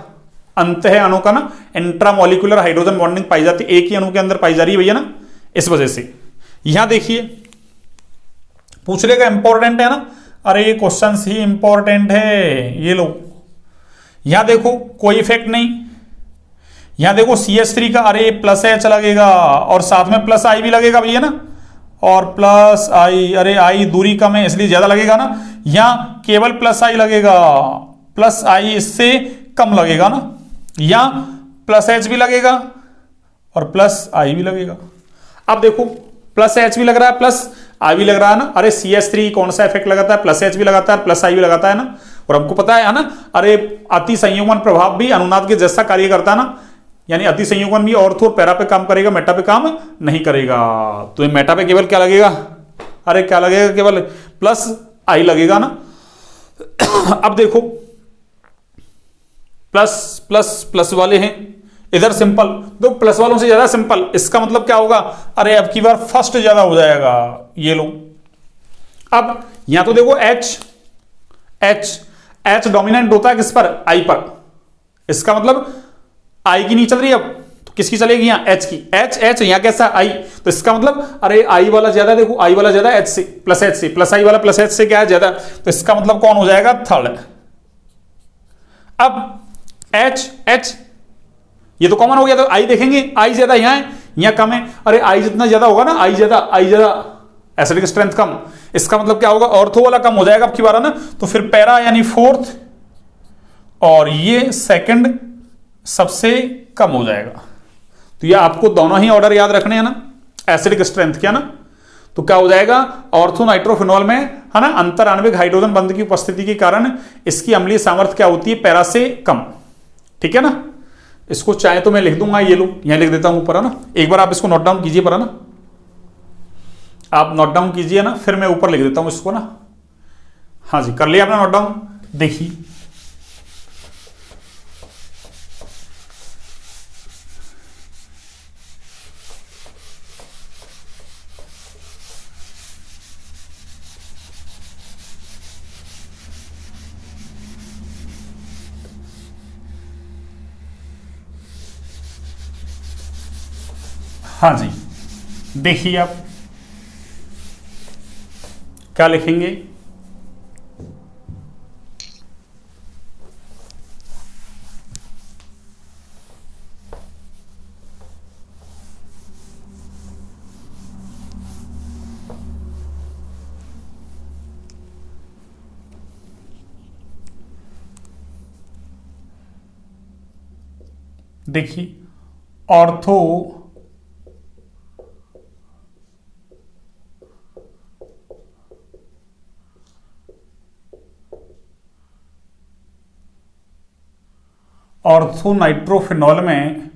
S1: अंत है अणु का ना, इंट्रामोलिकुलर हाइड्रोजन बॉन्डिंग पाई जाती, एक ही अणु के अंदर पाई जा रही है भैया ना, इस वजह से। यहां देखिए पूछ लेगा, इंपॉर्टेंट है ना, अरे ये क्वेश्चन ही इंपॉर्टेंट है, ये लो। यहां देखो कोई इफेक्ट नहीं, यहां देखो CH3 का अरे प्लस H लगेगा और साथ में प्लस I भी लगेगा भैया ना, और प्लस I, अरे I दूरी कम है इसलिए ज्यादा लगेगा ना, यहां केवल प्लस I लगेगा, प्लस I इससे कम लगेगा ना, यहां प्लस H भी लगेगा और प्लस I भी लगेगा। अब देखो प्लस H भी लग रहा है, प्लस I भी लग रहा है ना, अरे CH3 कौन सा इफेक्ट लगाता है, प्लस H भी लगाता है, प्लस I भी लगाता है ना, और हमको पता है ना, अरे अति संयुग्मन प्रभाव भी अनुनाद के जैसा कार्य करता है ना, यानी अति संयुग्मन भी ऑर्थो और पैरा पे काम करेगा, मेटा पे काम नहीं करेगा। तो मेटा पे केवल क्या लगेगा, अरे क्या लगेगा, केवल प्लस I लगेगा ना। अब देखो प्लस प्लस प्लस वाले हैं इधर सिंपल, तो प्लस वालों से ज्यादा सिंपल, इसका मतलब क्या होगा, अरे अब की बार फर्स्ट ज्यादा हो जाएगा, ये लो। अब यहां तो देखो H डोमिनेंट होता है किस पर, I पर, इसका मतलब I की नहीं चल रही, अब तो किसकी चलेगी, यहाँ H की, H यहाँ कैसा I, तो इसका मतलब अरे I वाला ज्यादा, देखो I वाला ज्यादा H से, प्लस H से, प्लस I वाला प्लस H से क्या है ज्यादा, तो इसका मतलब कौन हो जाएगा, थर्ड। अब H ये तो कॉमन हो गया, तो I देखेंगे I ज्यादा यहाँ है, यहाँ कम है, अरे I जितना ज्यादा होगा ना, I ज्यादा एसिडिक स्ट्रेंथ कम, इसका मतलब क्या होगा, ऑर्थो वाला कम हो जाएगा अब की बार ना, तो फिर पैरा यानी फोर्थ और ये सेकंड सबसे कम हो जाएगा। तो ये आपको दोनों ही ऑर्डर याद रखने हैं ना, एसिडिक स्ट्रेंथ क्या ना, तो क्या हो जाएगा, ऑर्थो नाइट्रोफिनॉल में है ना अंतर आणविक हाइड्रोजन बंध की उपस्थिति के कारण इसकी अम्लीय सामर्थ्य क्या होती है, पैरा से कम। ठीक है ना, इसको चाहे तो मैं लिख दूंगा, ये लो यहां लिख देता हूं ऊपर है ना, एक बार आप इसको नोट डाउन कीजिए पर है ना, आप नोट डाउन कीजिए ना, फिर मैं ऊपर लिख देता हूं इसको ना। हाँ जी, कर लिया आपने नोट डाउन, देखिए हाँ जी, देखिए आप क्या लिखेंगे, देखिए ऑर्थो नाइट्रोफिनॉल में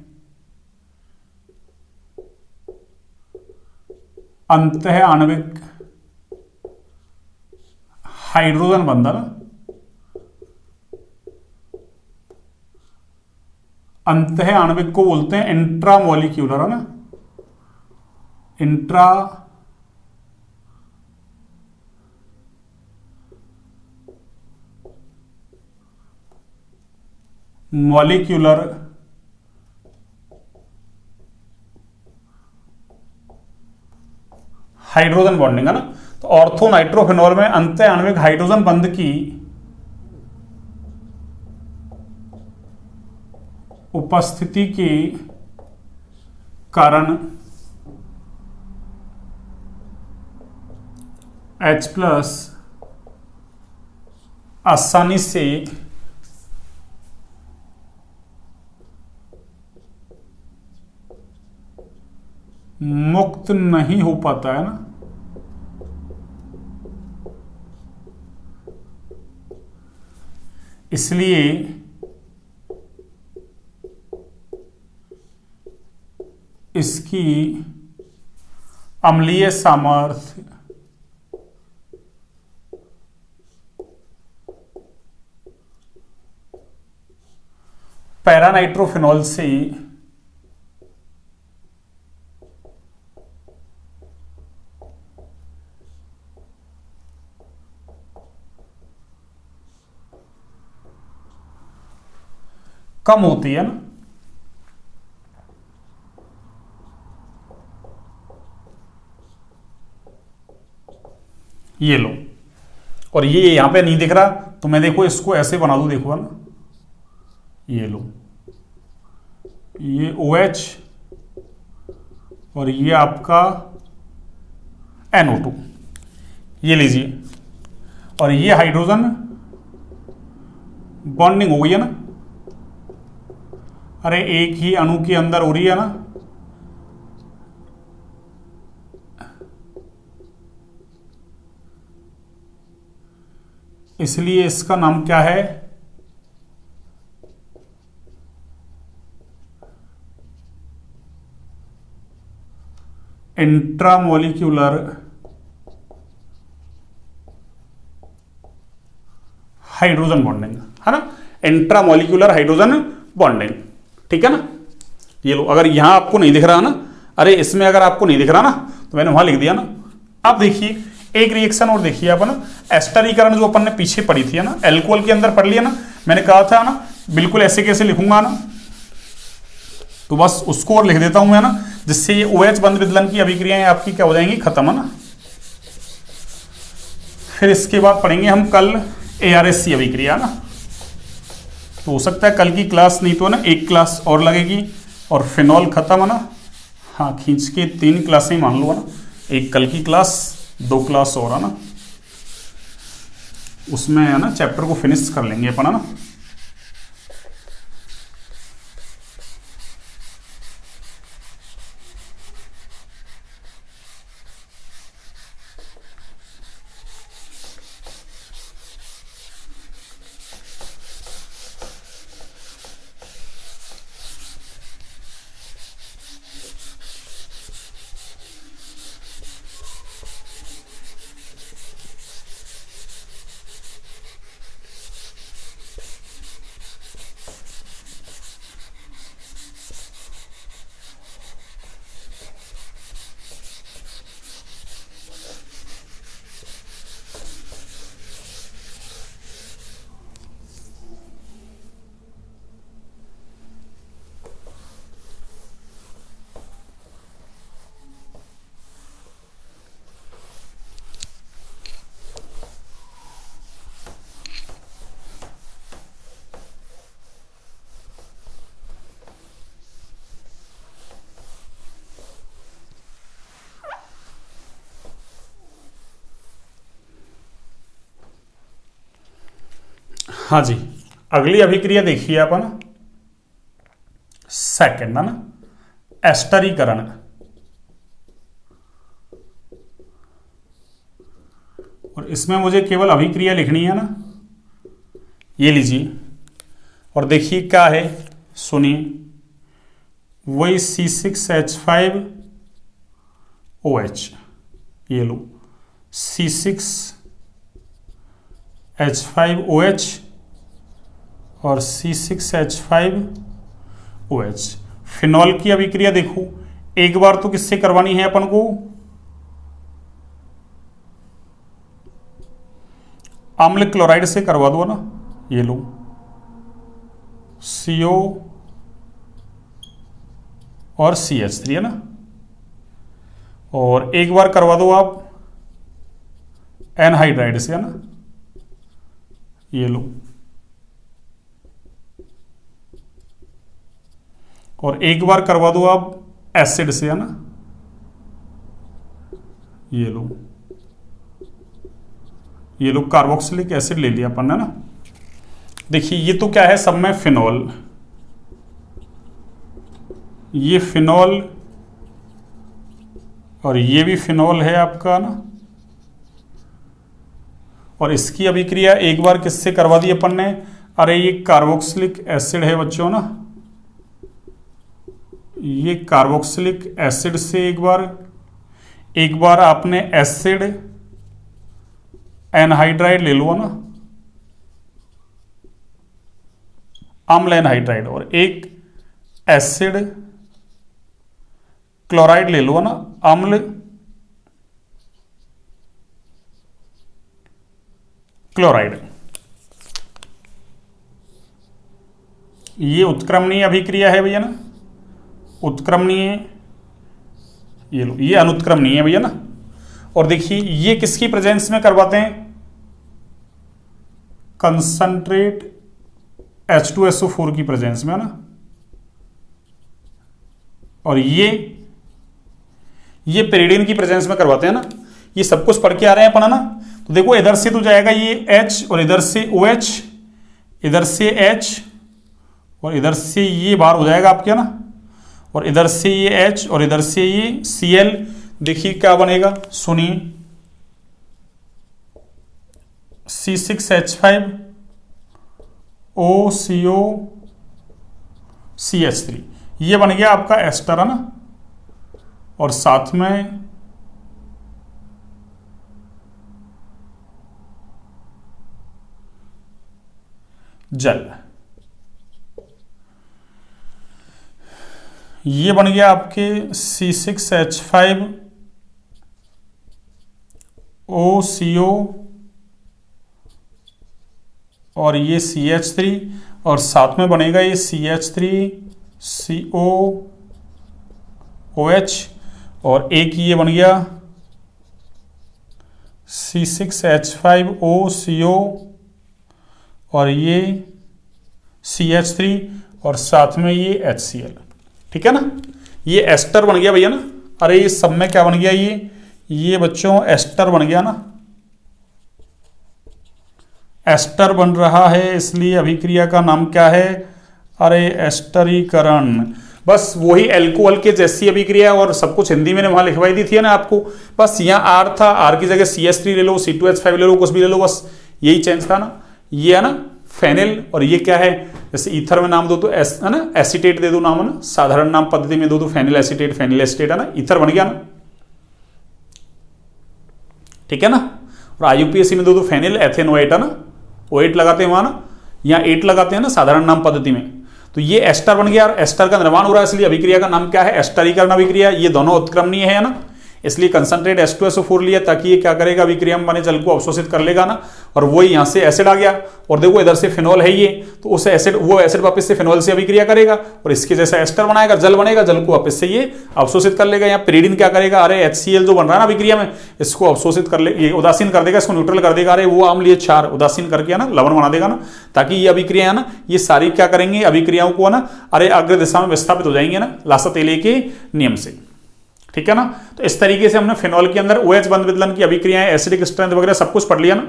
S1: अंतः आणविक हाइड्रोजन बंधन, अंतः आणविक को बोलते हैं इंट्रामोलिक्यूलर है ना, इंट्रा मॉलिक्यूलर हाइड्रोजन बॉन्डिंग है ना। तो ऑर्थो नाइट्रोफिनॉल में अंतः आणविक हाइड्रोजन बंध की उपस्थिति के कारण H+ आसानी से मुक्त नहीं हो पाता है ना, इसलिए इसकी अम्लीय सामर्थ्य पैरानाइट्रोफिनॉल से कम होती है ना। ये लो, और ये यहां पे नहीं दिख रहा तो मैं देखो इसको ऐसे बना दूं, देखो है ना, ये लो, ये OH और ये आपका NO2, ये लीजिए, और ये हाइड्रोजन बॉन्डिंग हो गई है ना। अरे एक ही अणु के अंदर हो रही है ना, इसलिए इसका नाम क्या है, इंट्रामोलिक्यूलर हाइड्रोजन बॉन्डिंग, है ना, इंट्रामोलिक्यूलर हाइड्रोजन बॉन्डिंग, ठीक है ना। ये लो, अगर यहां आपको नहीं दिख रहा ना, अरे इसमें अगर आपको नहीं दिख रहा ना तो मैंने वहां लिख दिया ना। अब देखिए एक रिएक्शन और देखिए अपन, एस्टरीकरण जो अपन ने पीछे पढ़ी थी ना, एल्कोहल के अंदर पढ़ लिया ना, मैंने कहा था ना बिल्कुल ऐसे कैसे लिखूंगा ना, तो बस उसको और लिख देता हूं मैं ना, जिससे ये OH बंध विदलन की अभिक्रियाएं आपकी क्या हो जाएंगी, खत्म, है ना। फिर इसके बाद पढ़ेंगे हम कल ARSC अभिक्रिया ना, तो हो सकता है कल की क्लास नहीं तो ना एक क्लास और लगेगी और फिनॉल खत्म, है ना। हाँ, खींच के 3 क्लासें मान लो, है ना, एक कल की क्लास, 2 क्लास और, है ना, उसमें है ना चैप्टर को फिनिश कर लेंगे अपन, है ना। हाँ जी, अगली अभिक्रिया देखिए अपन, सेकंड, है ना, एस्टरीकरण। और इसमें मुझे केवल अभिक्रिया लिखनी है ना, ये लीजिए और देखिए क्या है, सुनिए, वही C6H5OH, ये लो C6H5OH और C6H5OH। फिनॉल की अभिक्रिया देखो, एक बार तो किससे करवानी है अपन को, अम्ल क्लोराइड से करवा दो ना, ये लो CO और CH3, है ना, और एक बार करवा दो आप एनहाइड्राइड से, है ना, ये लो, और एक बार करवा दो आप एसिड से, है ना, ये लो कार्बोक्सिलिक एसिड ले लिया अपन ने ना। देखिए ये तो क्या है, सब में फिनॉल, ये फिनॉल और ये भी फिनॉल है आपका ना। और इसकी अभिक्रिया एक बार किससे करवा दी अपन ने, अरे ये कार्बोक्सिलिक एसिड है बच्चों ना, ये कार्बोक्सिलिक एसिड से एक बार आपने एसिड एनहाइड्राइड ले लो ना, अम्ल एनहाइड्राइड, और एक एसिड क्लोराइड ले लो ना, अम्ल क्लोराइड। ये उत्क्रमणीय अभिक्रिया है भैया ना, उत्क्रमणीय, ये लो, ये अनुत्क्रमणीय है भैया ना। और देखिए ये किसकी प्रेजेंस में करवाते हैं, कंसंट्रेट H2SO4 की प्रेजेंस में, है ना। और ये पेरिडीन की प्रेजेंस में करवाते हैं ना। ये सब कुछ पढ़ के आ रहे हैं अपन, है ना। तो देखो इधर से तो जाएगा ये H और इधर से OH, इधर से H और इधर से ये बाहर हो जाएगा आपके, है ना। और इधर से ये H और इधर से ये Cl। देखिए क्या बनेगा, सुनिए, C6H5 OCO CH3, ये बन गया आपका एस्टर, है ना। और साथ में जल, ये बन गया आपके C6H5 OCO और ये CH3, और साथ में बनेगा ये CH3COOH, और एक ये बन गया C6H5OCO और ये CH3 और साथ में ये HCl, ठीक है ना। ये एस्टर बन गया भैया ना। अरे ये सब में क्या बन गया, ये बच्चों एस्टर बन गया ना, एस्टर बन रहा है, इसलिए अभिक्रिया का नाम क्या है, अरे एस्टरीकरण। बस वही एल्कोहल के जैसी अभिक्रिया, और सब कुछ हिंदी में वहां लिखवाई दी थी ना आपको। बस यहाँ आर था, आर की जगह CH3 ले लो, C2H5 ले लो, कुछ भी ले लो, बस यही चेंज था ना। ये है ना फेनिल, और ये क्या है, जैसे ईथर में नाम दो तो है ना, एसीटेट दे दो नाम, है ना। साधारण नाम पद्धति में दो तो फेनिल एसीटेट, है ना, ईथर बन गया ना, ठीक है ना। और IUPAC में दो तो फेनिल एथेनोएट, है ना, O8 लगाते हैं वहां ना, यहाँ 8 लगाते हैं ना साधारण नाम पद्धति में। तो ये एस्टर बन गया, और एस्टर का निर्माण हो रहा है, इसलिए अभिक्रिया का नाम क्या है, एस्टरीकरण अभिक्रिया। ये दोनों उत्क्रमणीय है ना, इसलिए कंसंट्रेट H2SO4 लिया, ताकि ये क्या करेगा, अभिक्रिया में बने जल को अवशोषित कर लेगा ना। और वही यहाँ से एसिड आ गया, और देखो इधर से फिनॉल है ये, तो उस एसिड, वो एसिड वापस से फिनॉल से अभिक्रिया करेगा, और इसके जैसा एस्टर बनाएगा, जल बनेगा, जल को वापस से ये अवशोषित कर लेगा। यहाँ पेरिडीन क्या करेगा, अरे HCl जो बन रहा है ना अभिक्रिया में, इसको अवशोषित कर ले, ये उदासीन कर देगा, इसको न्यूट्रल कर देगा। अरे वो अम्ल ये क्षार उदासीन करके, है ना, लवण बना देगा ना, ताकि ये अभिक्रिया है ना, ये सारी क्या करेंगे, अभिक्रियाओं को, है ना, अरे अग्र दिशा में विस्थापित हो जाएंगे ना, लासा-तेली के नियम से, ठीक है ना। तो इस तरीके से हमने फिनॉल के अंदर OH बंध विदलन की अभिक्रियाएं, एसिडिक स्ट्रेंथ वगैरह सब कुछ पढ़ लिया ना।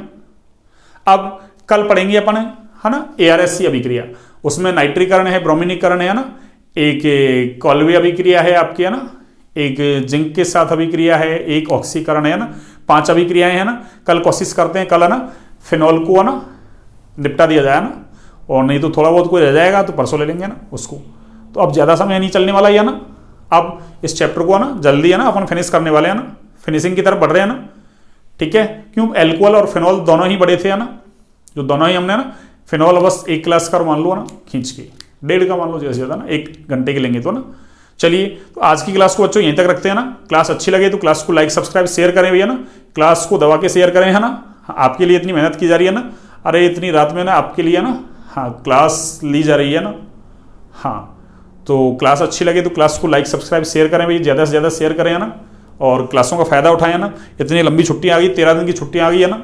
S1: अब कल पढ़ेंगे अपन, है ना, ARSC अभिक्रिया, उसमें नाइट्रीकरण है, ब्रोमीनीकरण है ना, एक कॉल्वे अभिक्रिया है आपकी, है ना, एक जिंक के साथ अभिक्रिया है, एक ऑक्सीकरण है ना, 5 अभिक्रियाएं है ना। कल कोशिश करते हैं, कल, है ना, फिनॉल को, है ना, निपटा दिया जाए ना, और नहीं तो थोड़ा बहुत कोई रह जाएगा तो परसों ले लेंगे ना उसको। तो अब ज्यादा समय नहीं चलने वाला है ना, अब इस चैप्टर को, है ना, जल्दी, है ना, अपन फिनिश करने वाले हैं ना, फिनिशिंग की तरफ बढ़ रहे हैं ना, ठीक है। क्यों, अल्कोहल और फिनॉल दोनों ही बड़े थे, है ना, जो दोनों ही हमने ना, फिनॉल बस 1 क्लास का मान लो ना, खींच के 1.5 का मान लो, जैसे ज्यादा ना 1 घंटे के लेंगे तो ना। चलिए, तो आज की क्लास को बच्चों यहीं तक रखते हैं ना। क्लास अच्छी लगे तो क्लास को लाइक सब्सक्राइब शेयर करें भैया ना, क्लास को दबा के शेयर करें, है ना। आपके लिए इतनी मेहनत की जा रही है ना, अरे इतनी रात में ना आपके लिए ना, हाँ, क्लास ली जा रही है ना, हाँ। तो क्लास अच्छी लगे तो क्लास को लाइक सब्सक्राइब शेयर करें भाई, ज़्यादा से ज़्यादा शेयर करें, है ना, और क्लासों का फायदा उठाएं ना। इतनी लंबी छुट्टियां आ गई, 13 दिन की छुट्टियां आ गई, है ना,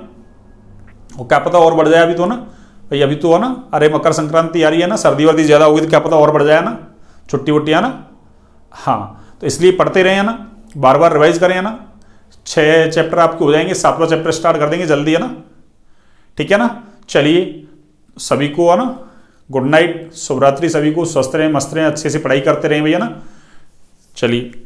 S1: और क्या पता और बढ़ जाए अभी तो ना भाई, अभी तो, है ना, अरे मकर संक्रांति आ रही है ना, सर्दी वर्दी ज़्यादा होगी तो क्या पता और बढ़ जाए ना, छुट्टी वुट्टी, है ना, हाँ। तो तो इसलिए पढ़ते रहे, है ना, बार बार रिवाइज करें, है ना। 6 चैप्टर आपके हो जाएंगे, 7वां चैप्टर स्टार्ट कर देंगे जल्दी, है ना, ठीक है ना। चलिए सभी को, है ना, गुड नाइट, शुभ रात्रि, सभी को स्वस्थ रहें, मस्त रहें, अच्छे से पढ़ाई करते रहें भैया ना। चलिए।